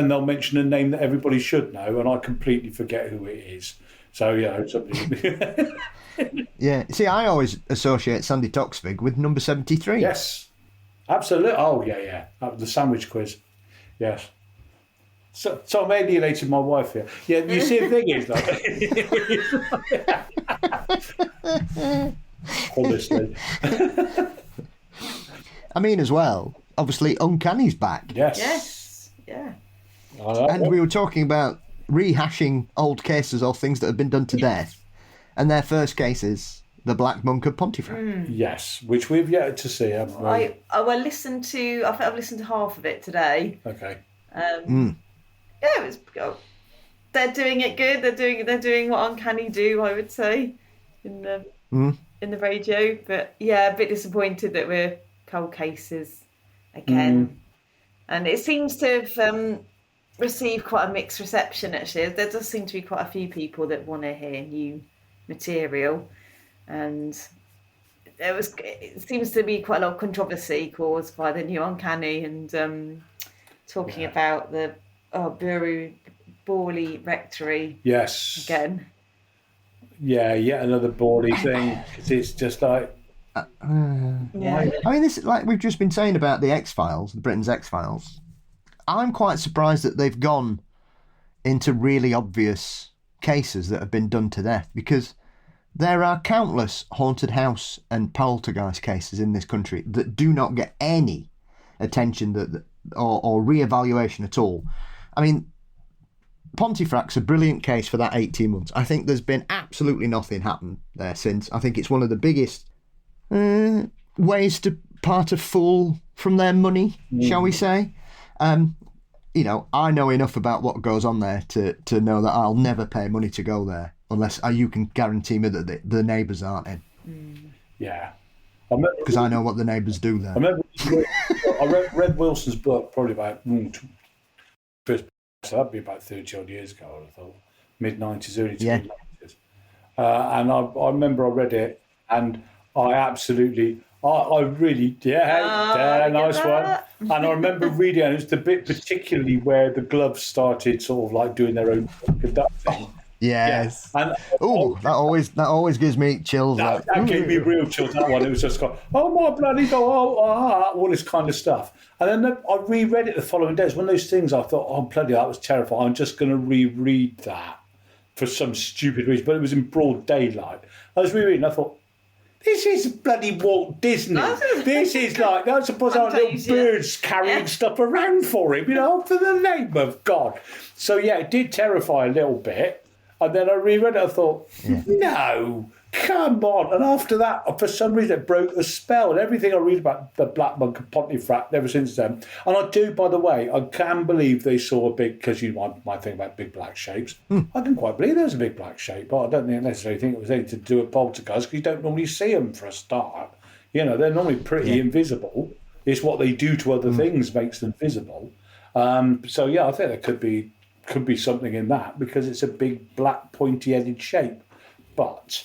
they'll mention a name that everybody should know, and I completely forget who it is. So somebody. Yeah. See, I always associate Sandy Toksvig with number 73. Yes, absolutely. Oh yeah. The sandwich quiz. Yes. So I'm alienating my wife here. Yeah, you see, the thing is, like, honestly. I mean, as well. Obviously, Uncanny's back. Yes. Yeah. And we were talking about rehashing old cases or things that have been done to death. And their first case is the Black Monk of Pontefract. Yes, which we've yet to see, haven't we? I listened to. I think I've listened to half of it today. Okay. Yeah, it was. They're doing it good. They're doing what Uncanny do, I would say, in the radio. But yeah, a bit disappointed that we're cold cases again. And it seems to have received quite a mixed reception, actually. There does seem to be quite a few people that want to hear new material, and it seems to be quite a lot of controversy caused by the new Uncanny, and talking about the Borley Rectory. Yes. Again. Yeah, yet another Borley thing. It's just like... I mean, this, like we've just been saying about the X-Files, the Britain's X-Files, I'm quite surprised that they've gone into really obvious cases that have been done to death, because there are countless haunted house and poltergeist cases in this country that do not get any attention or re-evaluation at all. I mean, Pontefract's a brilliant case for that 18 months. I think there's been absolutely nothing happened there since. I think it's one of the biggest ways to part a fool from their money, shall we say. You know, I know enough about what goes on there to know that I'll never pay money to go there unless you can guarantee me that the neighbours aren't in. Yeah. Because I know what the neighbours do there. I read Wilson's book probably about, so that'd be about 30 odd years ago, I would have thought. Mid-90s, early 2000s. And I remember I read it, and I really, nice one. And I remember reading, and it was the bit particularly where the gloves started sort of like doing their own conducting. Yes. Yeah. And that always gives me chills. That gave me real chills. That one, it was just going, oh my bloody god, all this kind of stuff. And then I reread it the following day. It's one of those things I thought, oh bloody, that was terrifying. I'm just going to reread that for some stupid reason. But it was in broad daylight. I was rereading. I thought, this is bloody Walt Disney. This is like, I suppose our little birds carrying stuff around for him, for the name of God. So yeah, it did terrify a little bit. And then I reread it, I thought, no, come on. And after that, for some reason, it broke the spell. And everything I read about the Black Monk of Pontefract ever since then. And I do, by the way, I can believe they saw a big, because you might think about big black shapes. I can quite believe there was a big black shape. But I don't necessarily think it was anything to do with poltergeist, because you don't normally see them for a start. They're normally pretty invisible. It's what they do to other things makes them visible. So, yeah, I think there could be something in that, because it's a big black pointy-headed shape. But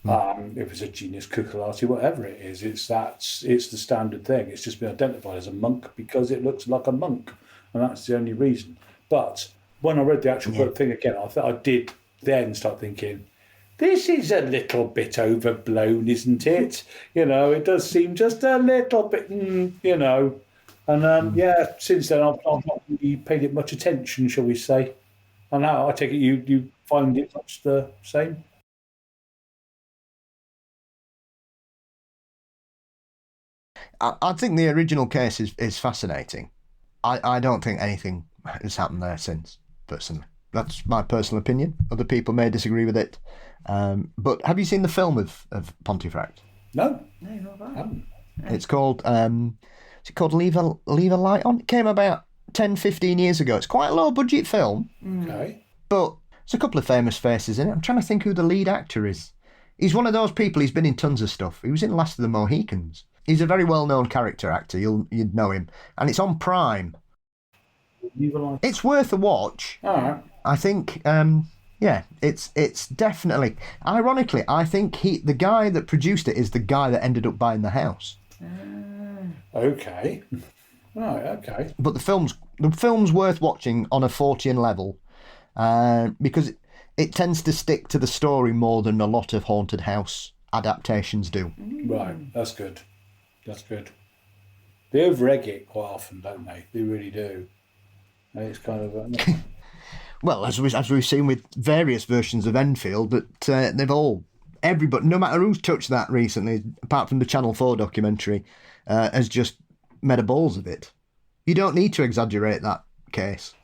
if it's a genius cuculati, whatever it is, it's the standard thing. It's just been identified as a monk because it looks like a monk, and that's the only reason. But when I read the actual book thing again, I did then start thinking, this is a little bit overblown, isn't it? It does seem just a little bit, And since then I've not really paid it much attention, shall we say? And now I take it you find it much the same? I think the original case is fascinating. I don't think anything has happened there since, personally. That's my personal opinion. Other people may disagree with it. But have you seen the film of Pontefract? No, not I haven't. It's called... is it called Leave a Light On? It came about 10, 15 years ago. It's quite a low budget film, Okay. but there's a couple of famous faces in it. I'm trying to think who the lead actor is. He's one of those people, he's been in tons of stuff. He was in Last of the Mohicans. He's a very well-known character actor, you'd know him. And it's on Prime. It's worth a watch. All right. I think, it's definitely... Ironically, I think the guy that produced it is the guy that ended up buying the house. Okay. Right, okay. But the film's worth watching on a Fortean level because it tends to stick to the story more than a lot of haunted house adaptations do. Right, that's good. That's good. They over-egg it quite often, don't they? They really do. And it's kind of... Well, as we've seen with various versions of Enfield, that everybody, no matter who's touched that recently, apart from the Channel 4 documentary, has just made a balls of it. You don't need to exaggerate that case.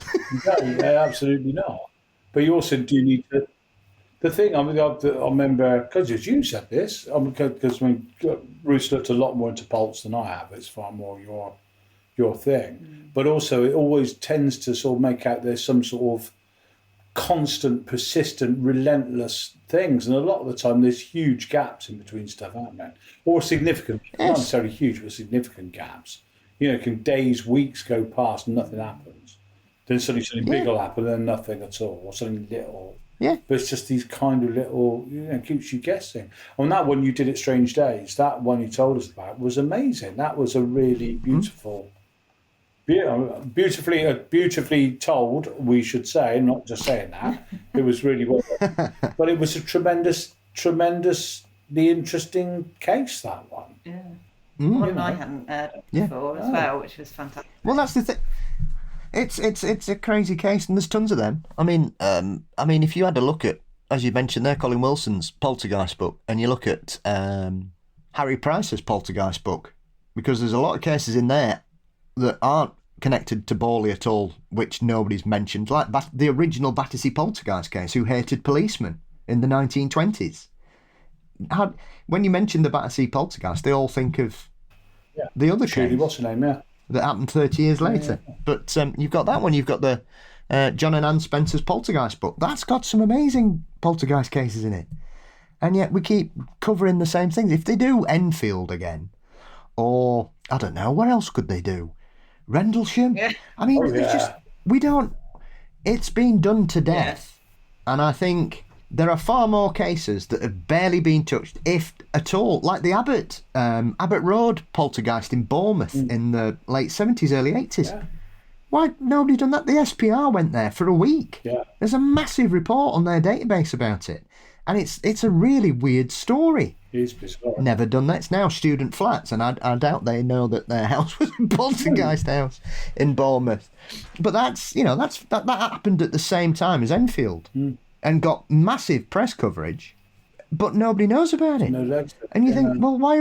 No, absolutely not. But you also do need to... The thing, I remember, because as you said this, because Ruth looked a lot more into Pulse than I have. It's far more your thing. But also, it always tends to sort of make out there's some sort of constant, persistent, relentless things. And a lot of the time, there's huge gaps in between stuff, aren't there? Or significant, not necessarily huge, but significant gaps. You know, can days, weeks go past and nothing happens. Then suddenly something big will happen and then nothing at all, or something little. Yeah. But it's just these kind of little, keeps you guessing. And that one you did at Strange Days, that one you told us about was amazing. That was a really beautiful, beautifully told, we should say, not just saying that. It was really well done. But it was a tremendously interesting case, that one. Yeah. One I hadn't heard of before as well, which was fantastic. Well, that's the thing. It's a crazy case, and there's tons of them. I mean, if you had a look at, as you mentioned there, Colin Wilson's Poltergeist book, and you look at Harry Price's Poltergeist book, because there's a lot of cases in there that aren't connected to Bawley at all, which nobody's mentioned, like the original Battersea Poltergeist case, who hated policemen in the 1920s. When you mention the Battersea Poltergeist, they all think of the other case. What's her name? Yeah. That happened 30 years later. Yeah. But you've got that one. You've got the John and Anne Spencer's Poltergeist book. That's got some amazing poltergeist cases in it. And yet we keep covering the same things. If they do Enfield again, or, I don't know, what else could they do? Rendlesham? Yeah. I mean, it's been done to death. Yeah. And I think there are far more cases that have barely been touched, if at all, like the Abbott Road poltergeist in Bournemouth in the late 70s, early 80s. Yeah. Why nobody done that? The SPR went there for a week. Yeah. There's a massive report on their database about it. And it's a really weird story. It is bizarre. Never done that. It's now student flats, and I doubt they know that their house was a poltergeist house in Bournemouth. But that happened at the same time as Enfield. And got massive press coverage, but nobody knows about it. And you think, well, why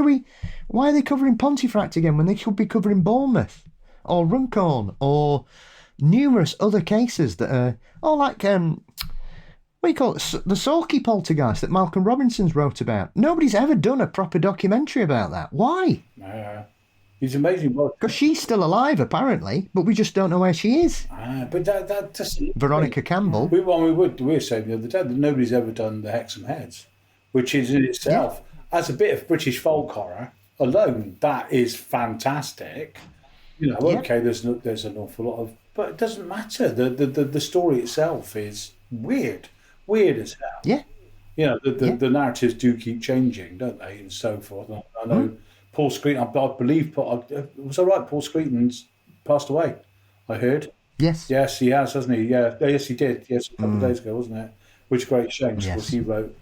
are they covering Pontefract again when they could be covering Bournemouth or Runcorn or numerous other cases that are, like, what do you call it, the Sorky poltergeist that Malcolm Robinson's wrote about. Nobody's ever done a proper documentary about that. Why? He's amazing. Because she's still alive, apparently, but we just don't know where she is. But that just... Veronica Campbell. We were saying the other day that nobody's ever done the Hexham Heads, which is in itself, as a bit of British folk horror alone, that is fantastic. Okay, there's an awful lot of... But it doesn't matter. The story itself is weird as hell. Yeah. The narratives do keep changing, don't they, and so forth. I know... Paul Screeton, I believe, was that right? Paul Screeton's passed away, I heard. Yes. Yes, he has, hasn't he? Yeah, yes, he did. Yes, a couple of days ago, wasn't it? Which is a great shame, because he wrote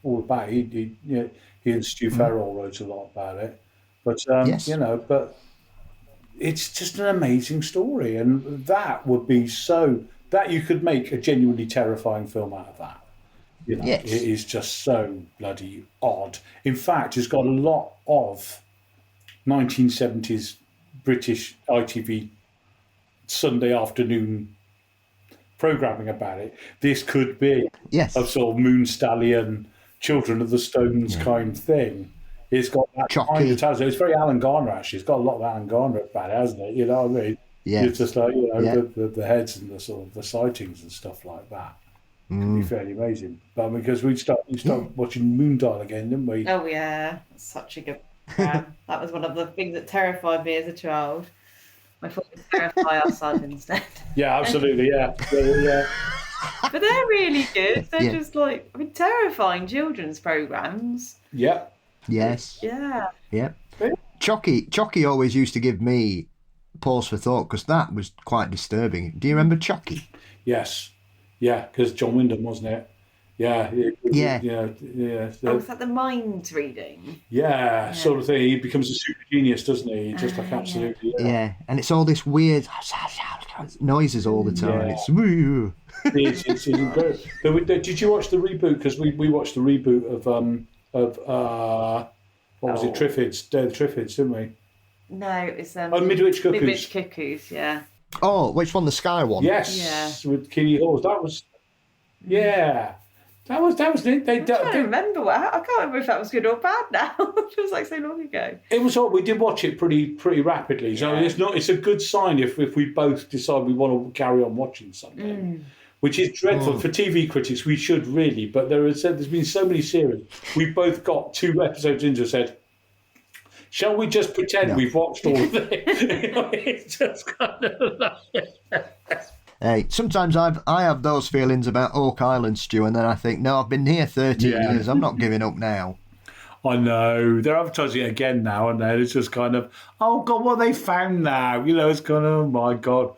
all about it. He and Stu Farrell wrote a lot about it. But, but it's just an amazing story. And that would be that you could make a genuinely terrifying film out of that. It is just so bloody odd. In fact, it's got a lot of 1970s British ITV Sunday afternoon programming about it. This could be a sort of Moon Stallion, Children of the Stones kind thing. It's got that kind of talent. It's very Alan Garner, actually. It's got a lot of Alan Garner about it, hasn't it? You know what I mean? Yeah. It's just like, the heads and the sort of the sightings and stuff like that can be fairly amazing. But because we start watching Moondial again, didn't we? Oh yeah, that's such a good program. That was one of the things that terrified me as a child. I thought it would terrify our son instead. Yeah, absolutely. Yeah. But they're really good. They're just like, terrifying children's programs. Yeah. Yes. Yeah. Yeah. Chucky always used to give me pause for thought because that was quite disturbing. Do you remember Chucky? Yes. Yeah, because John Wyndham, wasn't it? Yeah. Yeah. Oh, was that the mind reading? Yeah, sort of thing. He becomes a super genius, doesn't he? Just like absolutely. Yeah, and it's all this weird noises all the time. Yeah. It's incredible. Did you watch the reboot? Because we watched the reboot of what was it? Triffids, Day of the Triffids, didn't we? No, it's Midwich Cuckoos. Midwich Cuckoos, yeah. Oh, which one? The Sky one? Yes, with Keely Hawes. That was, that was. I'm trying to remember I can't remember if that was good or bad now. It feels like so long ago. It was. We did watch it pretty rapidly, so it's a good sign if we both decide we want to carry on watching something. Which is dreadful for TV critics. We should really, but there's been so many series. We've both got 2 episodes into and said, shall we just pretend we've watched all of it? It's just kind of like... Hey, sometimes I have those feelings about Oak Island, Stu, and then I think, no, I've been here 13 years. I'm not giving up now. I know. They're advertising it again now, and then it's just kind of, oh, God, what have they found now? It's kind of, oh, my God.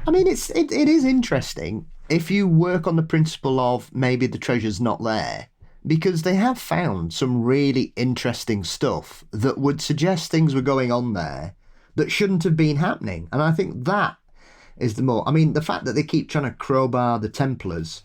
It is interesting if you work on the principle of maybe the treasure's not there, because they have found some really interesting stuff that would suggest things were going on there that shouldn't have been happening. And I think that is the fact that they keep trying to crowbar the Templars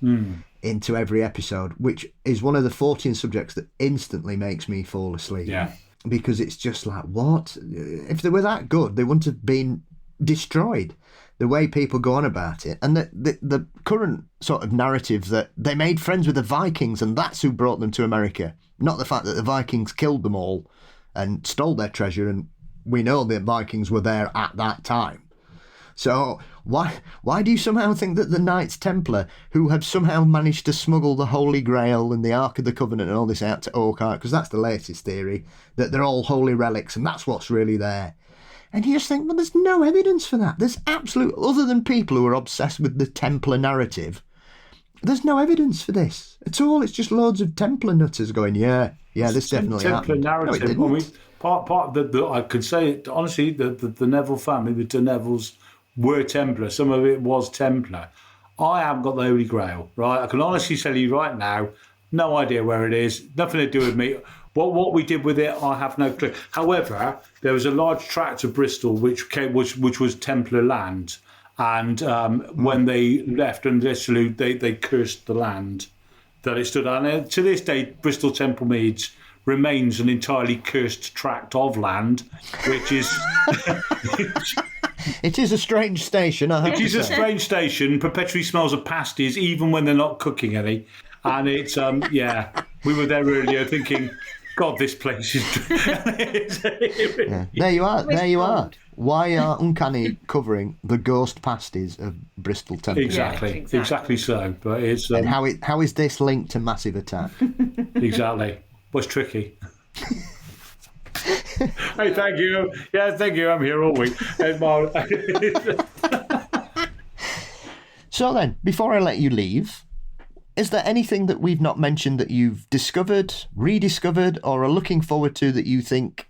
into every episode, which is one of the Fortean subjects that instantly makes me fall asleep. Yeah. Because it's just like, what? If they were that good, they wouldn't have been destroyed. The way people go on about it, and the current sort of narrative that they made friends with the Vikings and that's who brought them to America, not the fact that the Vikings killed them all and stole their treasure, and we know the Vikings were there at that time. So why do you somehow think that the Knights Templar, who have somehow managed to smuggle the Holy Grail and the Ark of the Covenant and all this out to Oak Island, because that's the latest theory, that they're all holy relics and that's what's really there. And you just think, well, there's no evidence for that. There's other than people who are obsessed with the Templar narrative, there's no evidence for this at all. It's just loads of Templar nutters going, this definitely happened. Templar narrative. No, it didn't. Part of the I could say, honestly, the Neville family, the De Nevilles, were Templar. Some of it was Templar. I haven't got the Holy Grail, right? I can honestly tell you right now, no idea where it is. Nothing to do with me. What we did with it, I have no clue. However, there was a large tract of Bristol which was Templar land, and when they left and dissolute, they cursed the land that it stood on. And to this day, Bristol Temple Meads remains an entirely cursed tract of land, which is. It is a strange station, I have to say. It is a strange station, perpetually smells of pasties, even when they're not cooking any. And it's, we were there earlier thinking, God, this place is... There you are. Why are Uncanny covering the ghost pasties of Bristol Temple? Exactly so. But it's... and how is this linked to Massive Attack? Exactly. What's tricky? Hey, thank you. Yeah, thank you. I'm here all week. So then, before I let you leave, is there anything that we've not mentioned that you've discovered, rediscovered, or are looking forward to that you think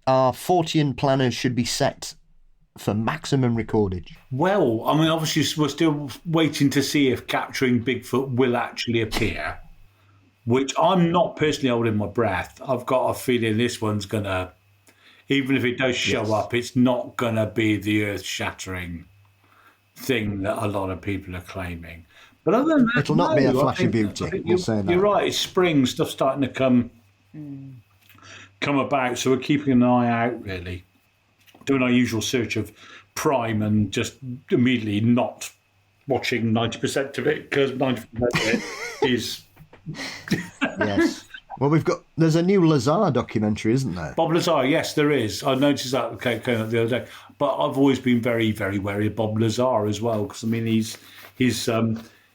our Fortean planners should be set for maximum recordage? Well, I mean, obviously, we're still waiting to see if capturing Bigfoot will actually appear, which I'm not personally holding my breath. I've got a feeling this one's going to, even if it does show up, it's not going to be the earth-shattering thing that a lot of people are claiming. But other than that, it'll not be a flash of beauty. We'll say that. You're right. It's spring. Stuff's starting to come about. So we're keeping an eye out, really. Doing our usual search of Prime and just immediately not watching 90% of it because 90% of it is... Yes. Well, there's a new Lazar documentary, isn't there? Bob Lazar, yes, there is. I noticed that came up the other day. But I've always been very, very wary of Bob Lazar as well, because, I mean, he's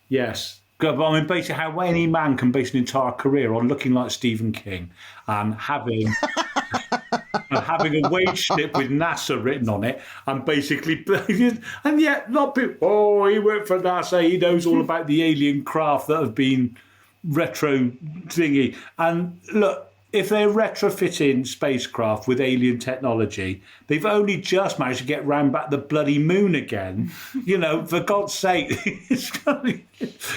yes. But I mean, basically, how any man can base an entire career on looking like Stephen King and having a wage slip with NASA written on it, and basically, and yet not people. Oh, he worked for NASA. He knows all about the alien craft that have been retro thingy. And look, if they're retrofitting spacecraft with alien technology, they've only just managed to get round back the bloody moon again. You know, for God's sake, it's gotta,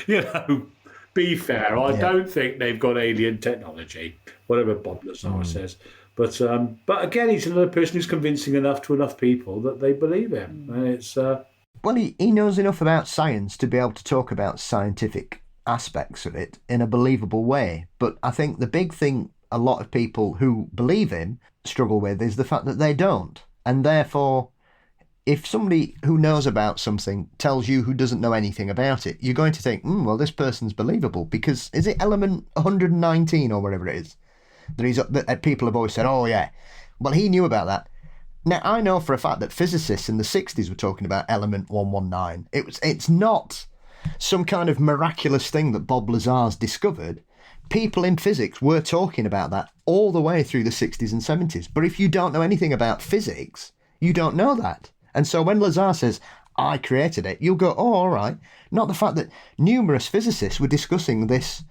you know, be fair. I don't think they've got alien technology, whatever Bob Lazar says. But again, he's another person who's convincing enough to enough people that they believe him. And it's well, he knows enough about science to be able to talk about scientific aspects of it in a believable way. But I think the big thing a lot of people who believe him struggle with is the fact that they don't. And therefore, if somebody who knows about something tells you who doesn't know anything about it, you're going to think, well, this person's believable, because is it element 119 or whatever it is that people have always said, oh yeah, well, he knew about that. Now, I know for a fact that physicists in the 60s were talking about element 119. It's not some kind of miraculous thing that Bob Lazar's discovered. People in physics were talking about that all the way through the 60s and 70s. But if you don't know anything about physics, you don't know that. And so when Lazar says, I created it, you'll go, oh, all right. Not the fact that numerous physicists were discussing this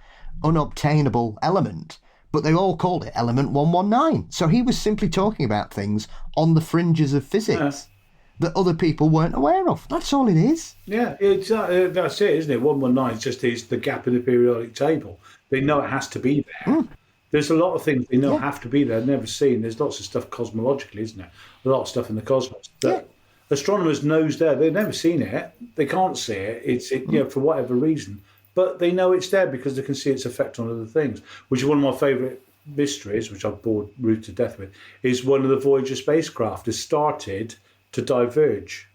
unobtainable element, but they all called it element 119. So he was simply talking about things on the fringes of physics that other people weren't aware of. That's all it is. Yeah, that's it, isn't it? 119 is the gap in the periodic table. They know it has to be there. There's a lot of things they know have to be there, never seen. There's lots of stuff cosmologically, isn't there? A lot of stuff in the cosmos that astronomers knows there. They've never seen it. They can't see it. It's for whatever reason. But they know it's there because they can see its effect on other things, which is one of my favourite mysteries, which I've bored Ruth to death with, is one of the Voyager spacecraft has started to diverge.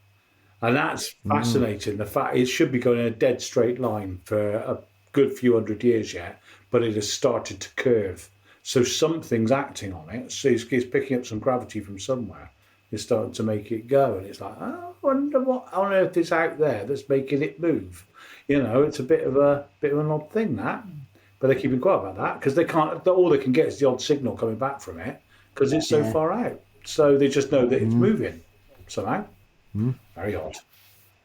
And that's fascinating. The fact it should be going in a dead straight line for a good few hundred years yet, but it has started to curve. So something's acting on it. So it's picking up some gravity from somewhere. It's starting to make it go. And it's like, I wonder what on earth is out there that's making it move. You know, it's a bit of an odd thing, that. But they're keeping quiet about that because they can't. All they can get is the odd signal coming back from it because it's so far out. So they just know that it's moving somehow. Very odd.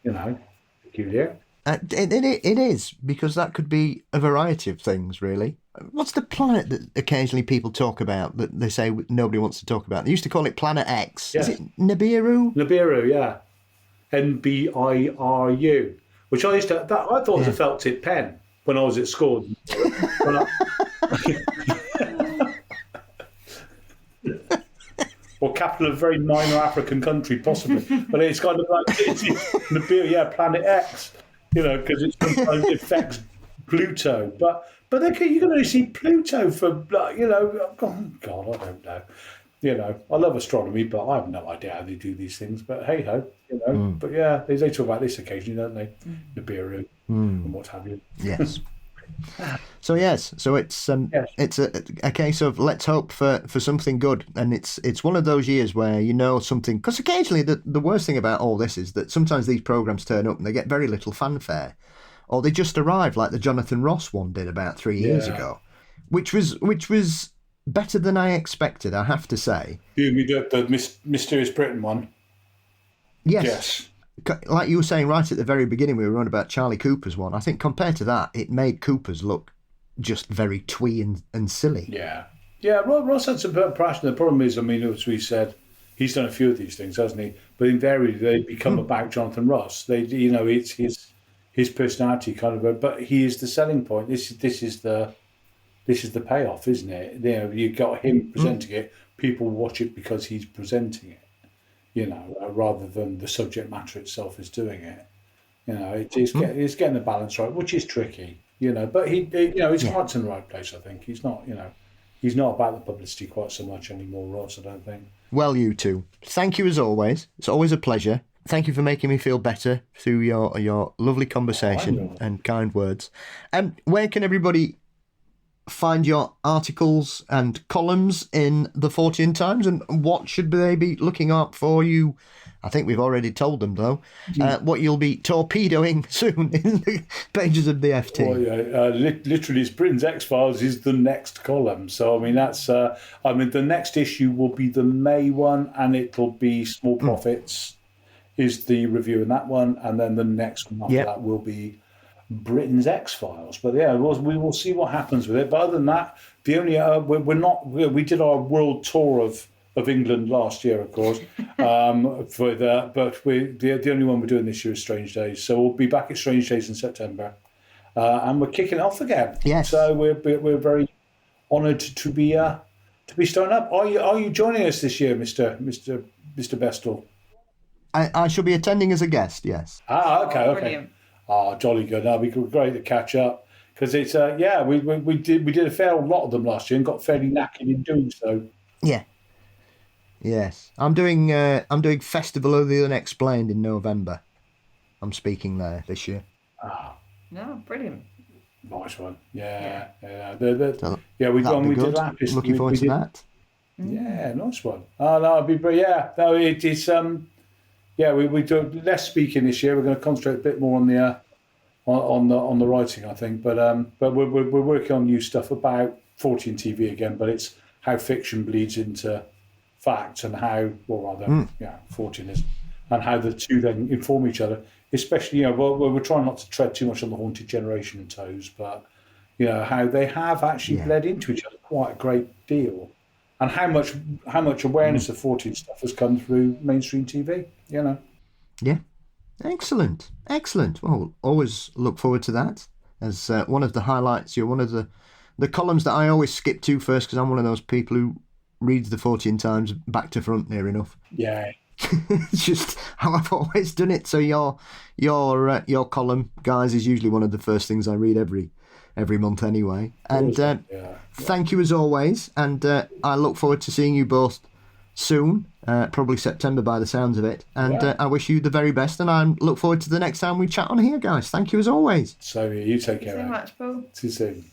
You know, peculiar. It is, because that could be a variety of things, really. What's the planet that occasionally people talk about that they say nobody wants to talk about? They used to call it Planet X. Yes. Is it Nibiru? Nibiru, yeah. Nibiru, which I thought was a felt tip pen when I was at school. Or capital of a very minor African country, possibly. But it's kind of like Nibiru, Planet X. You know, because it sometimes affects Pluto, but you can only see Pluto for, you know, oh God, I don't know. You know, I love astronomy, but I have no idea how they do these things. But hey ho, you know. But yeah, they talk about this occasionally, don't they? Nibiru and what have you. Yes. So it's a case of let's hope for something good, and it's one of those years where you know something, because occasionally the worst thing about all this is that sometimes these programs turn up and they get very little fanfare, or they just arrive, like the Jonathan Ross one did about 3 years ago, which was better than I expected, I have to say. You mean the Mysterious Britain one? Yes. Like you were saying right at the very beginning, we were on about Charlie Cooper's one. I think compared to that, it made Cooper's look just very twee and silly. Yeah. Ross had some passion. The problem is, I mean, as we said, he's done a few of these things, hasn't he? But invariably, they become about Jonathan Ross. They, you know, it's his personality kind of. But he is the selling point. This is the payoff, isn't it? You know, you got him presenting it. People watch it because he's presenting it. You know, rather than the subject matter itself is doing it. You know, it's getting the balance right, which is tricky. You know, but his heart's in the right place. I think he's not about the publicity quite so much anymore, Ross. I don't think. Well, you two, thank you as always. It's always a pleasure. Thank you for making me feel better through your lovely conversation and kind words. Where can everybody find your articles and columns in the Fortean Times, and what should they be looking out for you? I think we've already told them, though, what you'll be torpedoing soon in the pages of the FT. Well, yeah, literally, it's Britain's X-Files is the next column. So, I mean, that's, the next issue will be the May one, and it'll be Small Profits is the review in that one. And then the next one after that will be Britain's X-Files. But yeah, we will see what happens with it. But other than that, the only, we did our world tour of England last year, of course, for that. But the only one we're doing this year is Strange Days. So we'll be back at Strange Days in September, and we're kicking it off again. Yes. So we're very honoured to be starting up. Are you joining us this year, Mr. Bestall? I shall be attending as a guest. Yes. Okay. Brilliant. Jolly good. That'll be great to catch up because it's we did a fair lot of them last year and got fairly knackered in doing so. Yeah. Yes, I'm doing Festival of the Unexplained in November. I'm speaking there this year. No, brilliant. Nice one. Yeah. So We good. did Lapis. Looking forward to that. Yeah, nice one. Oh no, it'd be it's we do less speaking this year. We're going to concentrate a bit more on the writing, I think. But we're working on new stuff about Fortean TV again. But it's how fiction bleeds into fact and how, Fortean is, and how the two then inform each other. Especially, we're trying not to tread too much on the Haunted Generation toes, but how they have actually bled into each other quite a great deal, and how much awareness of Fortean stuff has come through mainstream TV. Yeah, excellent. Well, always look forward to that as one of the highlights. You're one of the columns that I always skip to first because I'm one of those people who reads the Fortean Times back to front near enough. Yeah. It's just how I've always done it. So your column, guys, is usually one of the first things I read every month anyway. And thank you as always. And I look forward to seeing you both soon, probably September by the sounds of it. And I wish you the very best. And I look forward to the next time we chat on here, guys. Thank you as always. So you take care. Thank you so much, Paul. See you soon.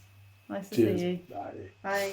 Nice to Cheers. see you. Bye. Bye.